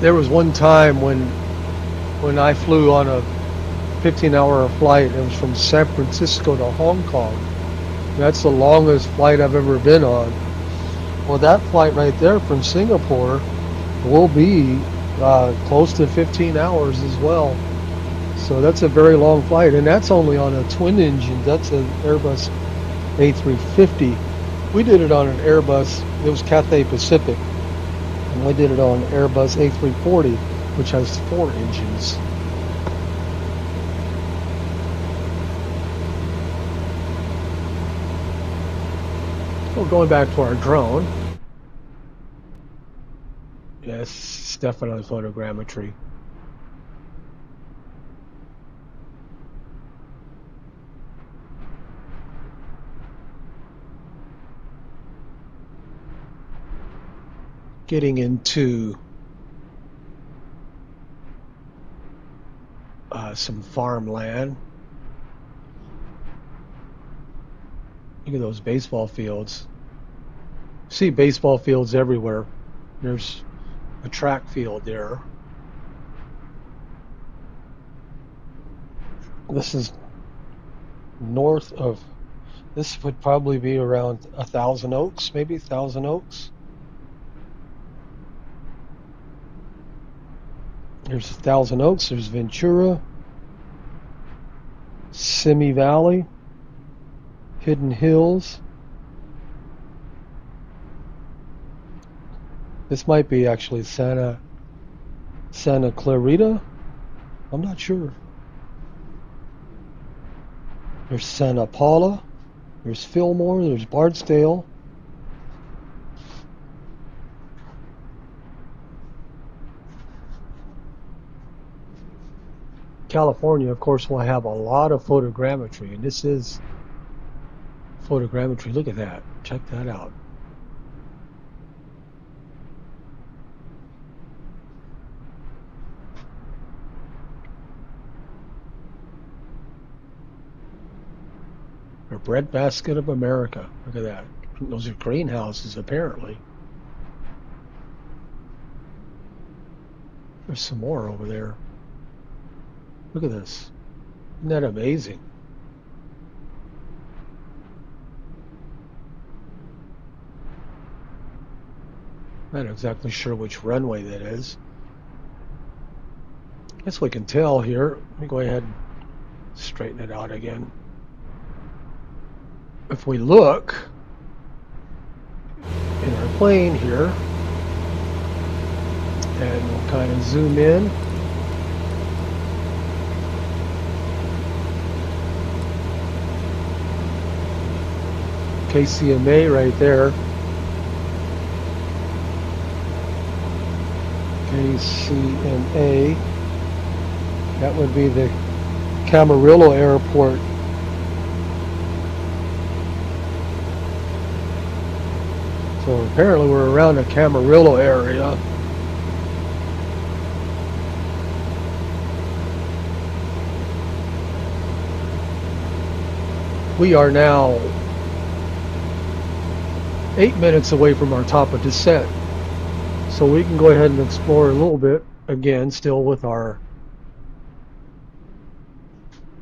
there was one time when I flew on a 15-hour flight. It was from San Francisco to Hong Kong. That's the longest flight I've ever been on. Well, that flight right there from Singapore will be close to 15 hours as well. So that's a very long flight, and that's only on a twin engine. That's an Airbus A350. We did it on an Airbus, it was Cathay Pacific, and we did it on Airbus A340, which has 4 engines. Well, going back to our drone. Yes, it's definitely photogrammetry. Getting into some farmland. Look at those baseball fields. See baseball fields everywhere. There's a track field there. This is north of, this would probably be around 1,000 Oaks, maybe 1,000 Oaks. There's 1,000 Oaks, there's Ventura, Simi Valley, Hidden Hills. This might be actually Santa Clarita. I'm not sure. There's Santa Paula. There's Fillmore. There's Bardsdale. California, of course, will have a lot of photogrammetry, and this is photogrammetry. Look at that. Check that out. A breadbasket of America. Look at that. Those are greenhouses, apparently. There's some more over there. Look at this. Isn't that amazing? Not exactly sure which runway that is. Guess we can tell here. Let me go ahead and straighten it out again. If we look in our plane here, and we'll kind of zoom in. KCMA right there. KCMA. That would be the Camarillo Airport. So apparently we're around the Camarillo area. We are now 8 minutes away from our top of descent. So we can go ahead and explore a little bit, again, still with our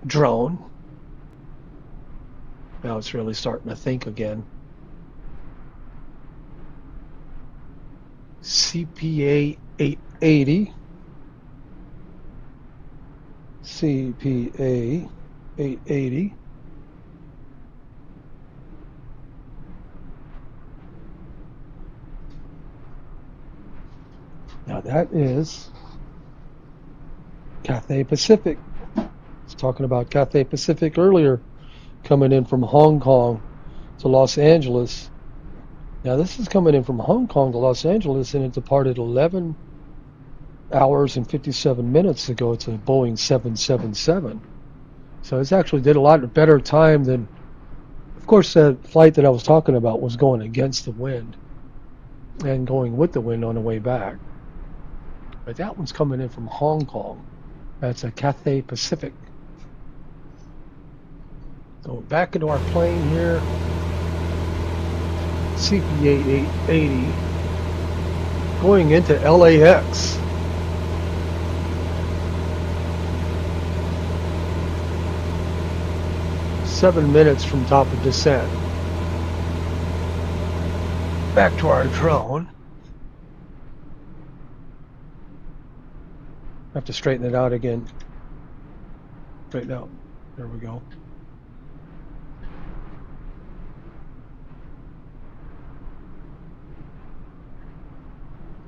drone. Now it's really starting to think again. CPA 880. CPA 880. Now that is Cathay Pacific. I was talking about Cathay Pacific earlier, coming in from Hong Kong to Los Angeles. Now this is coming in from Hong Kong to Los Angeles, and it departed 11 hours and 57 minutes ago. It's a Boeing 777. So it's actually did a lot better time than, of course, that flight that I was talking about was going against the wind and going with the wind on the way back. But that one's coming in from Hong Kong. That's a Cathay Pacific. So back into our plane here. CPA 880 going into LAX. Seven minutes from top of descent. Back to our drone. I have to straighten it out again. Straighten out. There we go.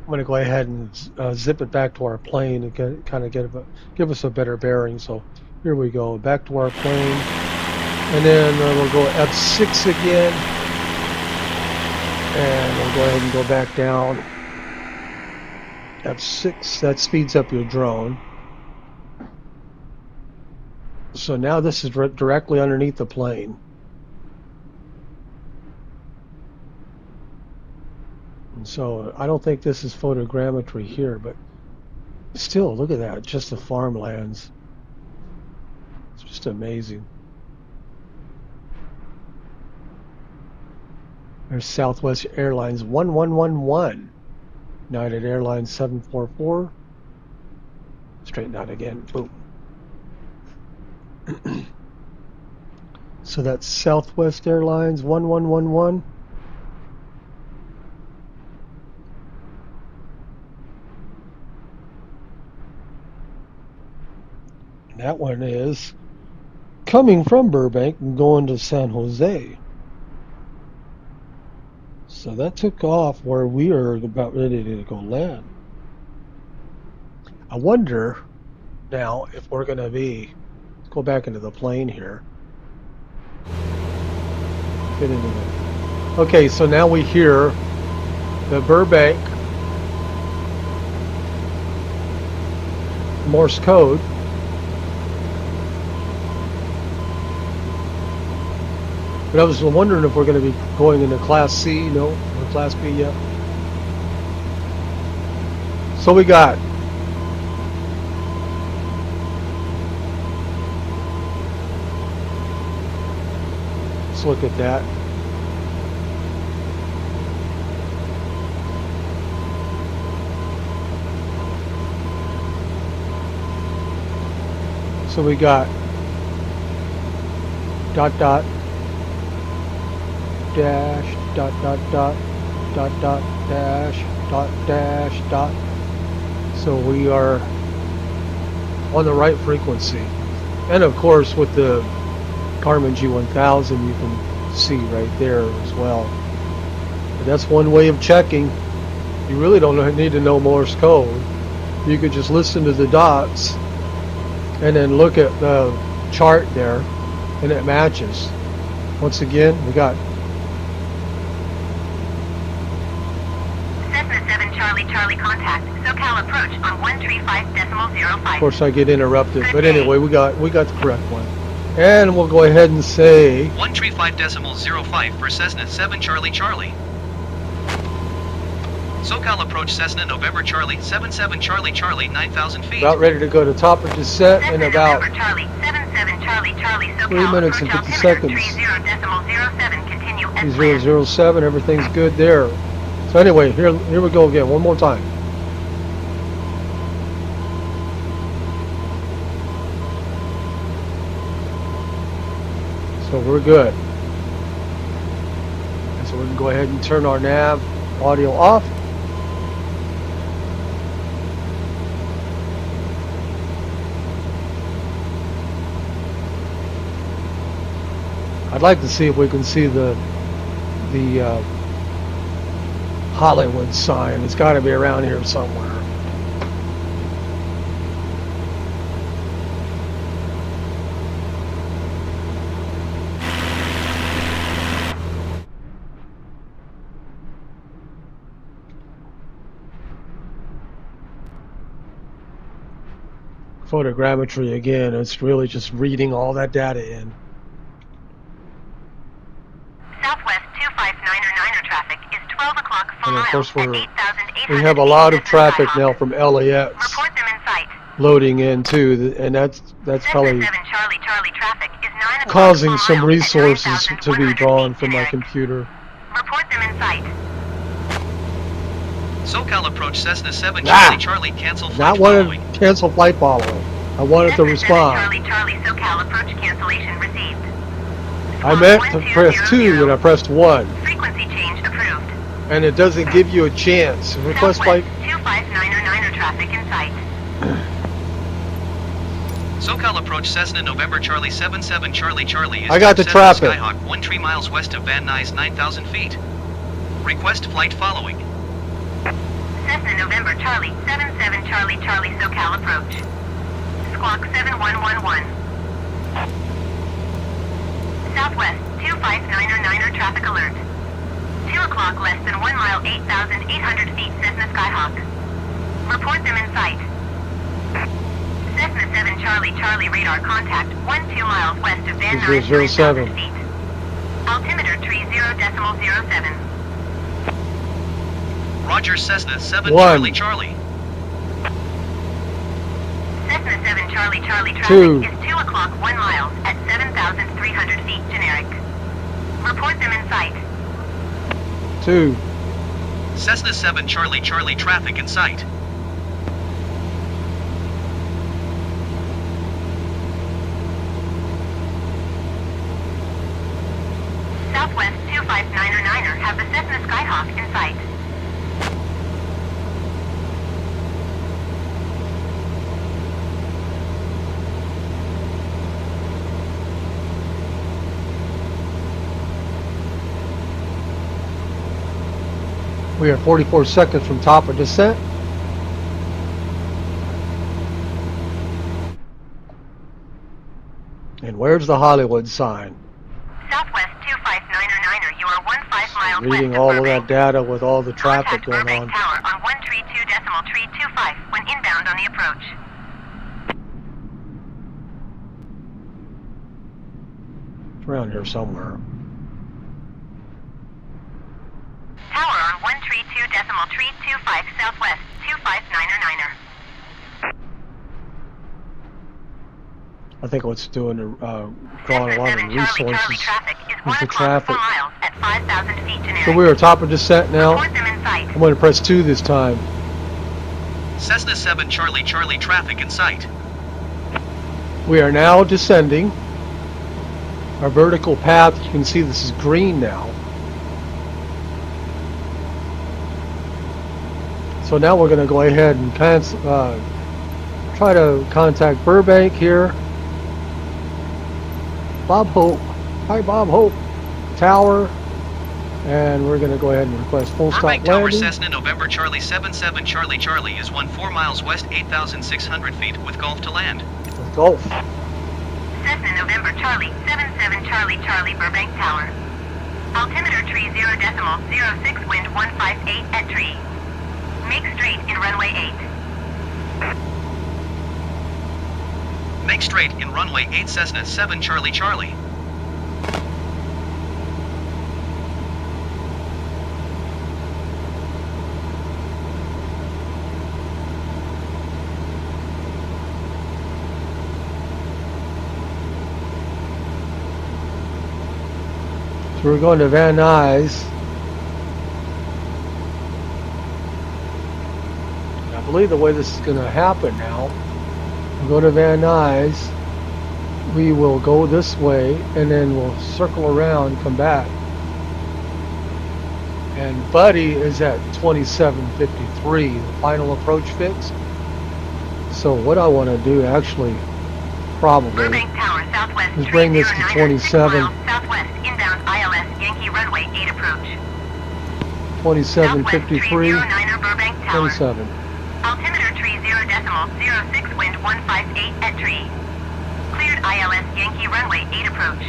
I'm going to go ahead and zip it back to our plane and kind of give us a better bearing. So here we go, back to our plane, and then we'll go F6 again, and we'll go ahead and go back down. F6, that speeds up your drone. So now this is directly underneath the plane. And so I don't think this is photogrammetry here, but still, look at that, just the farmlands. It's just amazing. There's Southwest Airlines 1111. United Airlines 744. Straighten out again. Boom. So that's Southwest Airlines 1111. And that one is coming from Burbank and going to San Jose. So that took off where we are about ready to go land. I wonder now if we're going to be, let's go back into the plane here. Get into the, okay, so now we hear the Burbank Morse code. But I was wondering if we're going to be going into Class C, no, or Class B yet. So we got let's look at that. So we got dot dot dash dot dot dot dot dot dash dot dash dot. So we are on the right frequency. And of course with the Garmin G1000 you can see right there as well. But that's one way of checking. You really don't need to know Morse code. You could just listen to the dots and then look at the chart there and it matches. Once again, we got Cessna 7 Charlie Charlie contact. SoCal approach on 135.05. Of course I get interrupted, but anyway, we got the correct one. And we'll go ahead and say 135.05 for Cessna 7 Charlie Charlie. SoCal approach Cessna November Charlie 77 Charlie Charlie 9,000 feet. about ready to go to top of descent in Cessna about November Charlie 77 Charlie Charlie SoCal 3 minutes and approach 50 altimeter seconds. 30.07 continue as planned. 3007, everything's good there. So anyway, here we go again, one more time. So we're good. And so we can go ahead and turn our nav audio off. I'd like to see if we can see the Hollywood sign. It's got to be around here somewhere. Photogrammetry again. It's really just reading all that data in. Southwest 259er traffic is 12 o'clock for And of miles course at we 8,800 have a lot of feet traffic Cessna now Skyhawk. from LAX Report them in sight. loading in too, and that's Cessna probably 7 Charlie Charlie traffic is 9 o'clock causing per some mile at resources to be 9,100 drawn feet from my generic. computer. Report them in sight. SoCal approach Cessna 7 Charlie Charlie cancel flight Not want following. to cancel flight following. I wanted to Cessna 7 respond. Charlie Charlie SoCal approach cancellation received. I meant to press 2 and I pressed 1, Frequency change approved. and it doesn't give you a chance. Request Southwest flight. 259er traffic in sight. SoCal approach Cessna November Charlie 77 Charlie Charlie is I got the Cessna traffic. Skyhawk 13 miles west of Van Nuys 9,000 feet. Request flight following. Cessna November Charlie 77 Charlie Charlie SoCal approach. Squawk 7111. Southwest 259er traffic alert. 2 o'clock less than 1 mile 8,800 feet Cessna Skyhawk. Report them in sight. Cessna 7 Charlie Charlie radar contact 12 miles west of Van Nuys 007. 9,000 feet. Altimeter 30.07. Roger Cessna 7 One. Charlie Charlie. Cessna 7 Charlie Charlie traffic 2. is 2 o'clock 1 mile at 7,300 feet generic. Report them in sight. 2. Cessna 7 Charlie Charlie traffic in sight. Southwest 259er have the Cessna Skyhawk in sight. We are 44 seconds from top of descent. And where's the Hollywood sign? Southwest 259er, you are 15 miles Reading west of all of Burbank. that data with all the traffic Contact going Burbank on. Tower on 132.325 when inbound on the approach. It's around here somewhere. I think what's doing drawing a Cessna lot 7 of Charlie Charlie resources traffic is is 1 the o'clock traffic. 4 miles at 5,000 feet generic. So we are top of descent now. Report them in sight. I'm going to press 2 this time. Cessna 7 Charlie Charlie traffic in sight. We are now descending. Our vertical path, you can see this is green now. So now we're going to go ahead and try to contact Burbank here. Bob Hope. Hi, Bob Hope. Tower. And we're going to go ahead and request full stop Burbank Tower landing. Cessna November Charlie 77 Charlie Charlie is 4 miles west 8,600 feet with Gulf to land. With Gulf. Cessna November Charlie 77 Charlie Charlie Burbank Tower. Altimeter tree 0.06 wind 158 at tree. Make straight in runway 8. Make straight in runway 8 Cessna 7 Charlie Charlie. So we're going to Van Nuys. I believe the way this is going to happen now, we'll go to Van Nuys, we will go this way, and then we'll circle around and come back. And Buddy is at 2753, the final approach fixed. So what I want to do actually, probably, Burbank Tower southwest is bring this to 27. southwest inbound ILS Yankee runway 8 approach. 2753, 309er Burbank Tower. 27. Altimeter tree 0.06 wind 158 at tree. Cleared ILS Yankee runway 8 approach.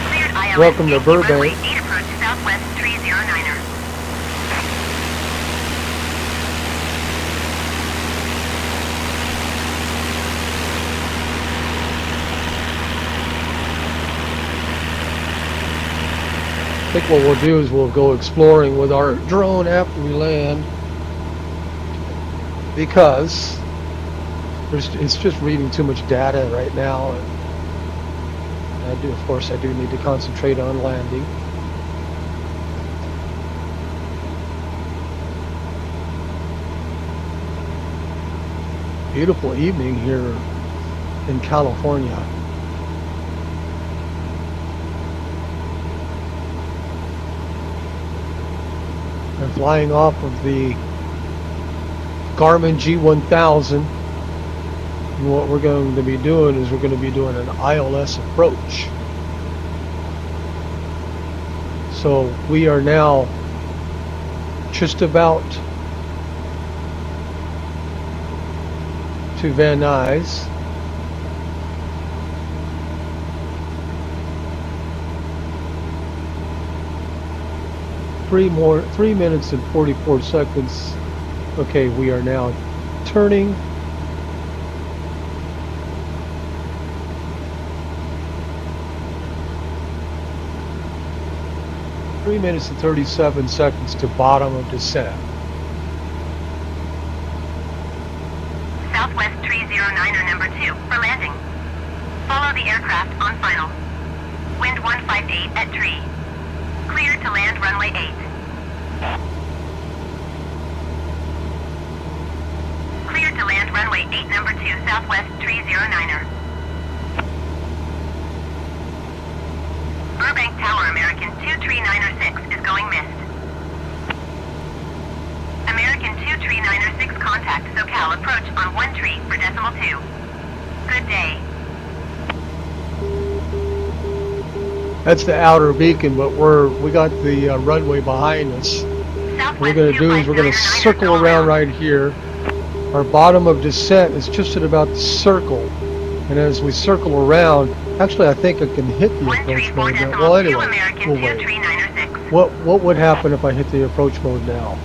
Cleared ILS Welcome to Yankee Burbank. runway 8 approach southwest 309er. I think what we'll do is we'll go exploring with our drone after we land, because it's just reading too much data right now, and of course I do need to concentrate on landing. Beautiful evening here in California. I'm flying off of the Garmin G1000, and what we're going to be doing is we're going to be doing an ILS approach. So we are now just about to Van Nuys. Three minutes and 44 seconds. Okay, we are now turning. Three minutes and 37 seconds to bottom of descent. Southwest 309er number 2 for landing. Follow the aircraft on final. Wind 158 at tree. Clear to land runway 8. Clear to land runway 8 number 2 Southwest 309er. Burbank Tower American 23906 is going missed. American 23906 contact SoCal approach on 1 tree for decimal 2. Good day. That's the outer beacon, but we got the runway behind us. What we're going to do is we're going to circle around right here. Our bottom of descent is just at about the circle, and as we circle around, actually I think I can hit the approach mode now. Well, anyway, we'll wait. What would happen if I hit the approach mode now?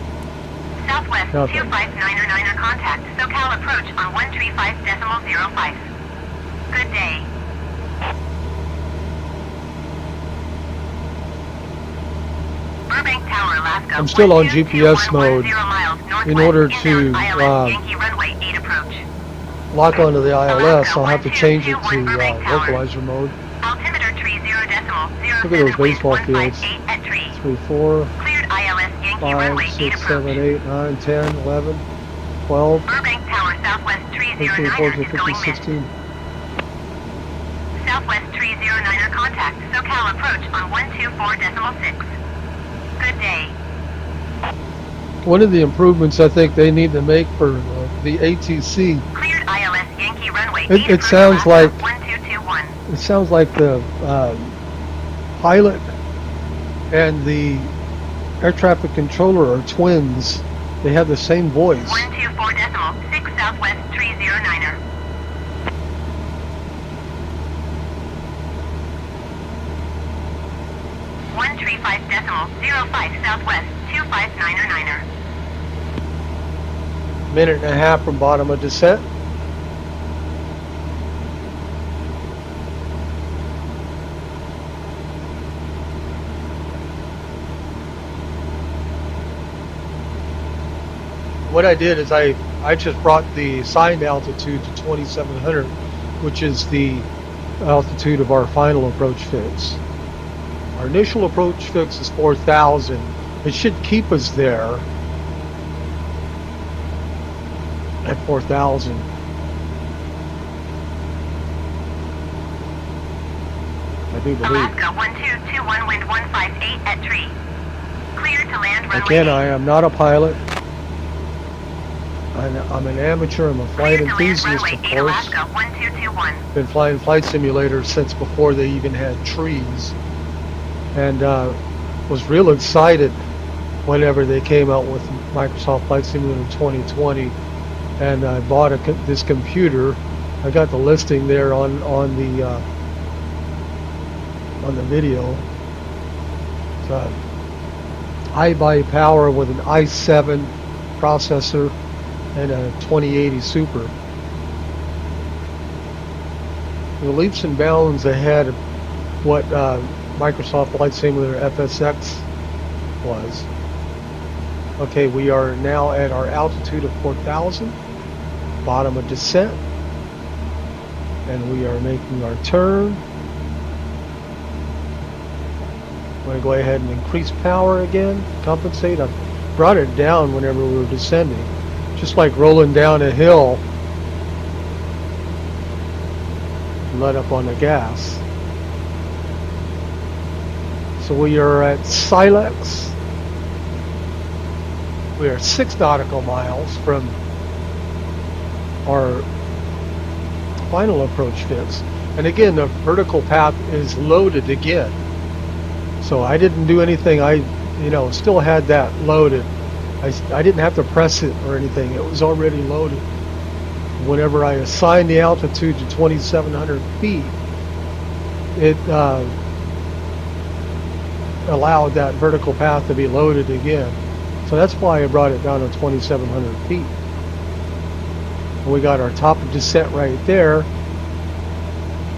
Southwest Nothing. 259er contact SoCal approach on 135.05. Good day. Burbank Tower, Alaska. I'm still on GPS 122.110 mode miles northwest, in order inbound to ILS Yankee Runway 8 approach. lock onto the ILS. I'll have to change it to 1221 Burbank Tower. localizer mode. Altimeter tree 0.07 Look at those baseball wind fields. 158 at tree. 3, 4, Cleared ILS Yankee 5, Runway 8 6, approach. 7, 8, 9, 10, 11, 12, Burbank Tower, Southwest tree 13, 09er 14, is 15, going mid. 16. Southwest tree 09er contact. SoCal approach on 124.6. Good day. One of the improvements I think they need to make for the ATC, Cleared ILS Yankee Runway 8 it approach sounds Alaska, like 1221. it sounds like the pilot and the air traffic controller are twins. They have the same voice. 124.6 Southwest tree 09er. 135.05 Southwest 259er. Minute and a half from bottom of descent. What I did is I just brought the assigned altitude to 2700, which is the altitude of our final approach fix. Our initial approach fix is 4,000. It should keep us there at 4,000. I do believe. Alaska 1221 wind 158 at tree. Clear to land runway Again, 8. I am not a pilot. I'm an amateur. I'm a flight Clear to land enthusiast, runway of 8 course. Alaska 1221. Been flying flight simulators since before they even had trees, and was real excited whenever they came out with Microsoft Flight Simulator 2020. And I bought this computer. I got the listing there on the video. It's a iBuy Power with an i7 processor and a 2080 Super. The leaps and bounds ahead of what Microsoft Flight Simulator FSX was. Okay, we are now at our altitude of 4,000, bottom of descent, and we are making our turn. I'm going to go ahead and increase power again, compensate. I brought it down whenever we were descending, just like rolling down a hill. Let up on the gas. So we are at Silex. We are 6 nautical miles from our final approach fix. And again, the vertical path is loaded again. So I didn't do anything. I still had that loaded. I didn't have to press it or anything. It was already loaded. Whenever I assigned the altitude to 2,700 feet, it allowed that vertical path to be loaded again. So that's why I brought it down to 2,700 feet. And we got our top of descent right there.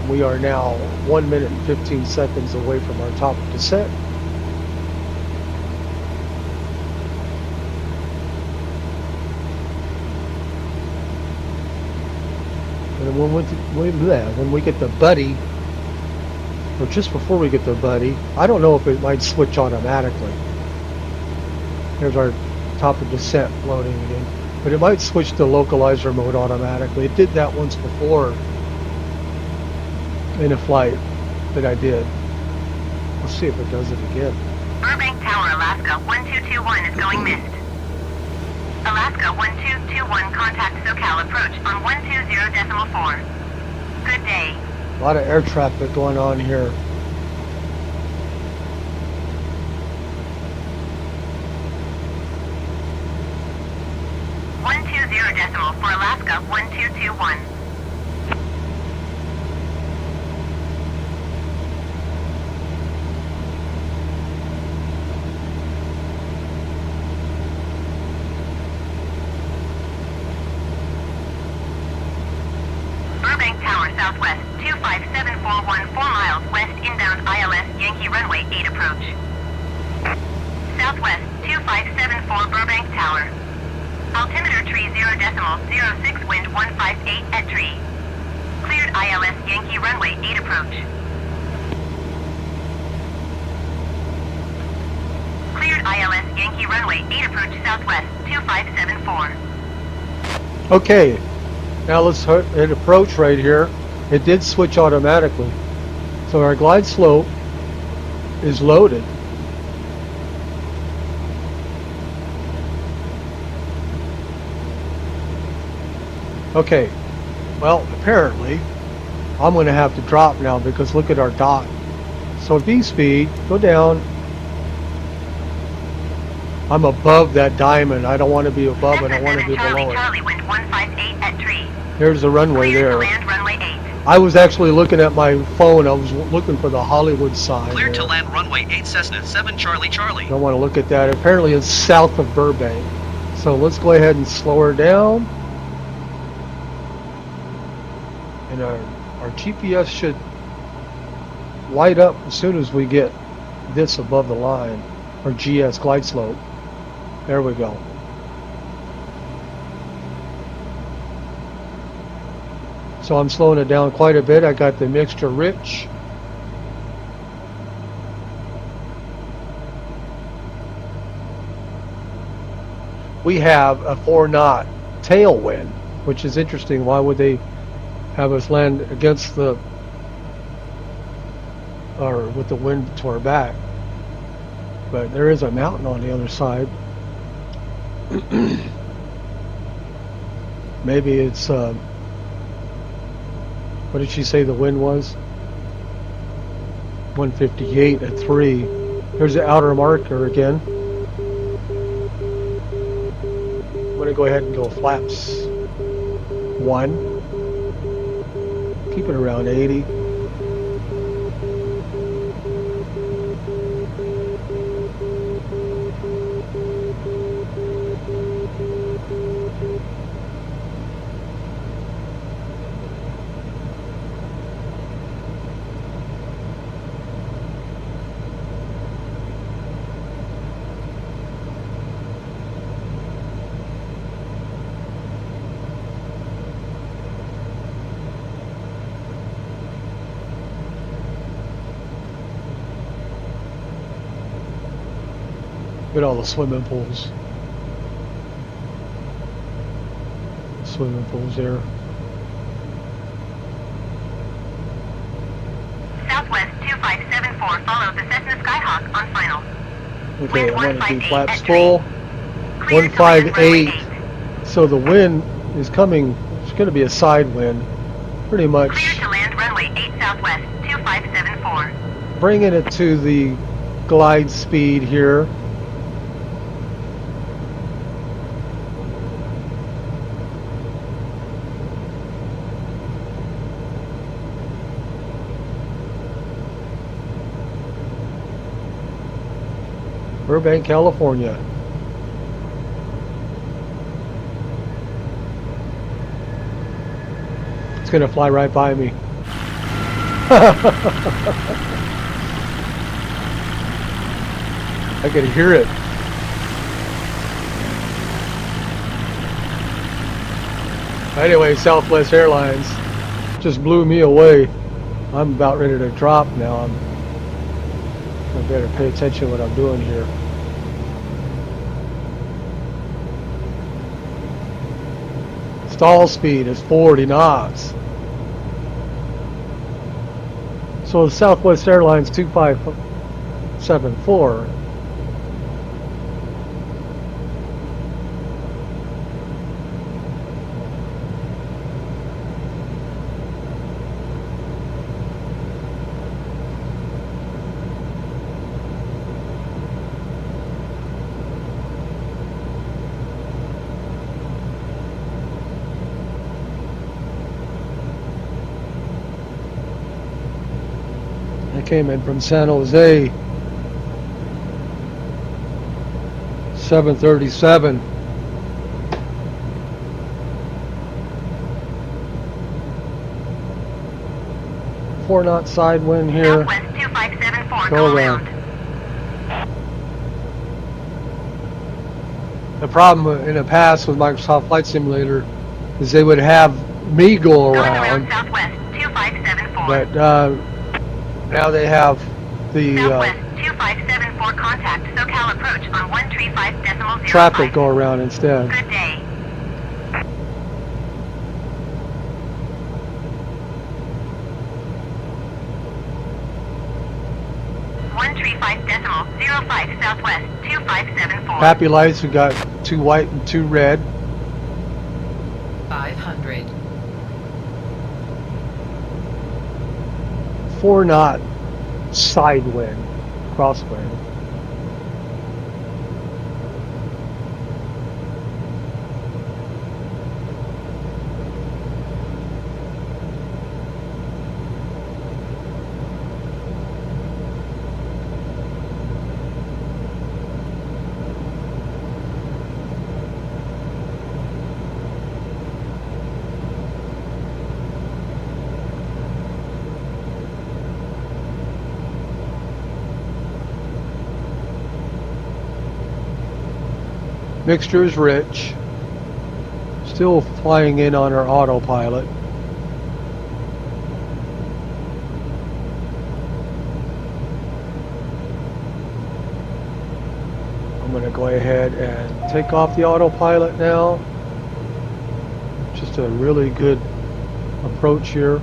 We are now 1 minute and 15 seconds away from our top of descent. And when we get the buddy, or just before we get the buddy, I don't know if it might switch automatically. There's our top of descent loading again. But it might switch to localizer mode automatically. It did that once before in a flight that I did. Let's see if it does it again. Burbank Tower, Alaska 1221 is going missed. Alaska 1221 contact SoCal approach on 120.4. Good day. A lot of air traffic going on here. For Alaska 1221. Burbank Tower Southwest 25741 4 miles west inbound ILS Yankee Runway 8 approach. Southwest 2574 Burbank Tower. Altimeter tree 0.06, wind 158 at tree. Cleared ILS Yankee runway 8 approach. Cleared ILS Yankee runway 8 approach Southwest 2574. Okay, now let's hit approach right here. It did switch automatically. So our glide slope is loaded. Okay, well, apparently I'm going to have to drop now because look at our dot. So V speed, go down. I'm above that diamond. I don't want to be above it. I want to be below it. Charlie, wind 158 at tree. There's the runway Cleared to there. land runway 8. I was actually looking at my phone. I was looking for the Hollywood sign. Cleared to there. land runway 8 Cessna 7 Charlie Charlie. Don't want to look at that. Apparently it's south of Burbank. So let's go ahead and slow her down. And our GPS should light up as soon as we get this above the line. Our GS glide slope. There we go. So I'm slowing it down quite a bit. I got the mixture rich. We have a 4-knot tailwind, which is interesting. Why would they have us land against the, or with the wind to our back? But there is a mountain on the other side. Maybe it's what did she say the wind was? 158 at 3. Here's the outer marker again. I'm going to go ahead and go flaps 1. Keep it around 80. Look at all the swimming pools. Swimming pools there. Southwest 2574, follow the Cessna Skyhawk on final. Okay, I'm going to do 158 flaps at full. Cleared to land runway 158. So the wind is coming. It's going to be a side wind, pretty much. Cleared to land runway 8 Southwest 2574. Bringing it to the glide speed here. Burbank, California. It's gonna fly right by me. I could hear it. Anyway, Southwest Airlines just blew me away. I'm about ready to drop now. I better pay attention to what I'm doing here. Stall speed is 40 knots. So the Southwest Airlines 2574. Came in from San Jose, 737. Four-knot side wind here. Southwest 2574, Go go around. around. The problem in the past with Microsoft Flight Simulator is they would have me go Going around around, Southwest 2574. but now they have the Southwest 2574 contact SoCal approach on 135.05. traffic go around instead. Good day. .05 Southwest 2574. Happy lights, we got 2 white and 2 red. 500. 4 knot side wind, crosswind. Mixture is rich. Still flying in on our autopilot. I'm going to go ahead and take off the autopilot now. Just a really good approach here.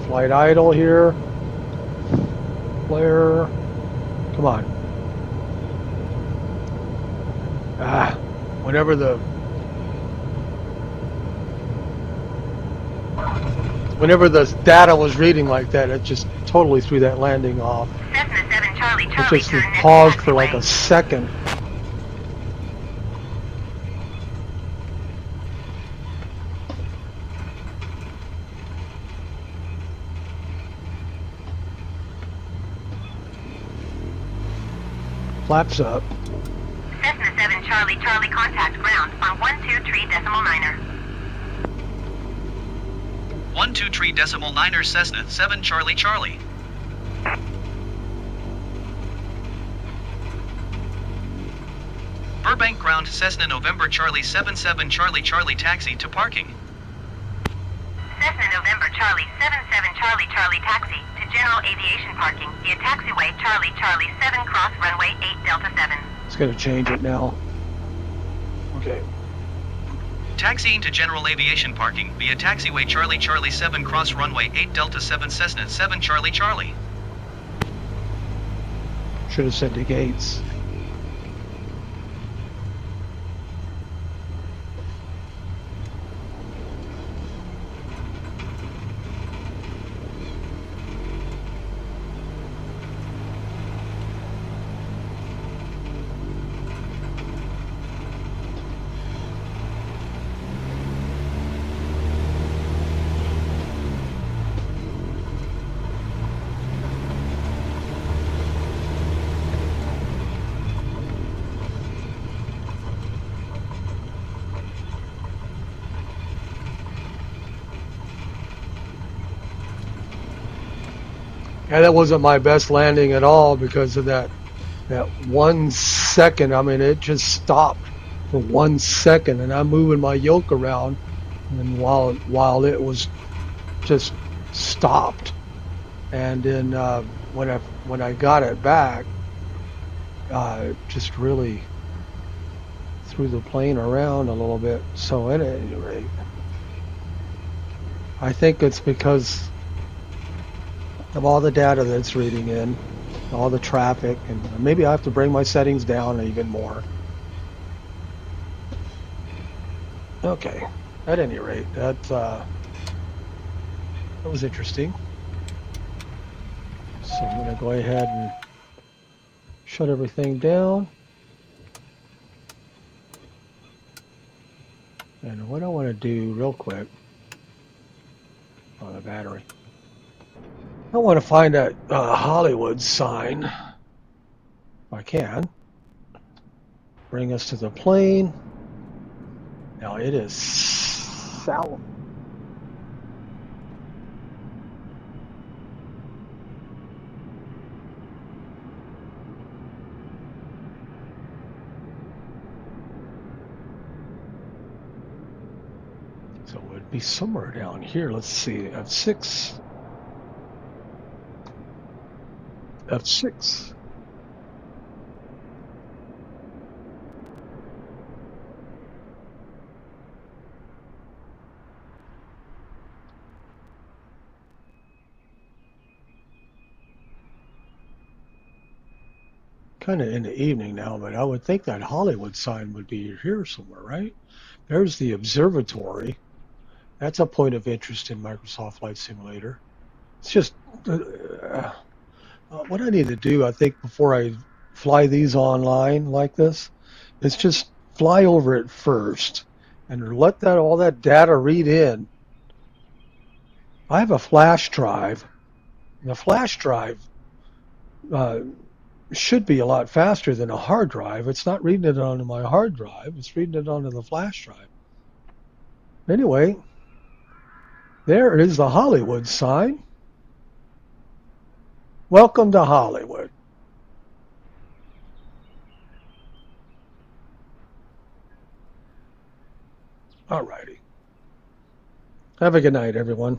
Flight idle here. Flare. Come on. Whenever the data was reading like that, it just totally threw that landing off. Cessna 7 Charlie It Charlie just turn next paused for like taxiway. a second. Flaps up. Cessna 7 Charlie Charlie contact ground on 123.9er. 123.9er Cessna 7 Charlie Charlie. Burbank ground Cessna November Charlie 77 Charlie Charlie taxi to parking. Cessna November Charlie 77 Charlie Charlie taxi to general aviation parking via taxiway Charlie Charlie 7 cross runway 8 Delta 7. It's going to change it now. Okay. Taxiing to general aviation parking via taxiway Charlie Charlie 7 cross runway 8 Delta 7 Cessna 7 Charlie Charlie. Should have said to gates. Yeah, that wasn't my best landing at all because of that 1 second. I mean, it just stopped for 1 second, and I'm moving my yoke around, and while it was just stopped, and then when I got it back, it just really threw the plane around a little bit. So at any rate, I think it's because of all the data that's reading in, all the traffic, and maybe I have to bring my settings down even more. Okay, at any rate, that was interesting. So I'm going to go ahead and shut everything down. And what I want to do real quick on the battery, I want to find that Hollywood sign, if I can. Bring us to the plane. Now it is south. be somewhere down here. Let's see. F6. F6. Kind of in the evening now, but I would think that Hollywood sign would be here somewhere, right? There's the observatory. That's a point of interest in Microsoft Flight Simulator. It's just what I need to do, I think, before I fly these online like this, is just fly over it first and let that all that data read in. I have a flash drive. And the flash drive should be a lot faster than a hard drive. It's not reading it onto my hard drive. It's reading it onto the flash drive. Anyway, there is the Hollywood sign. Welcome to Hollywood. All righty. Have a good night, everyone.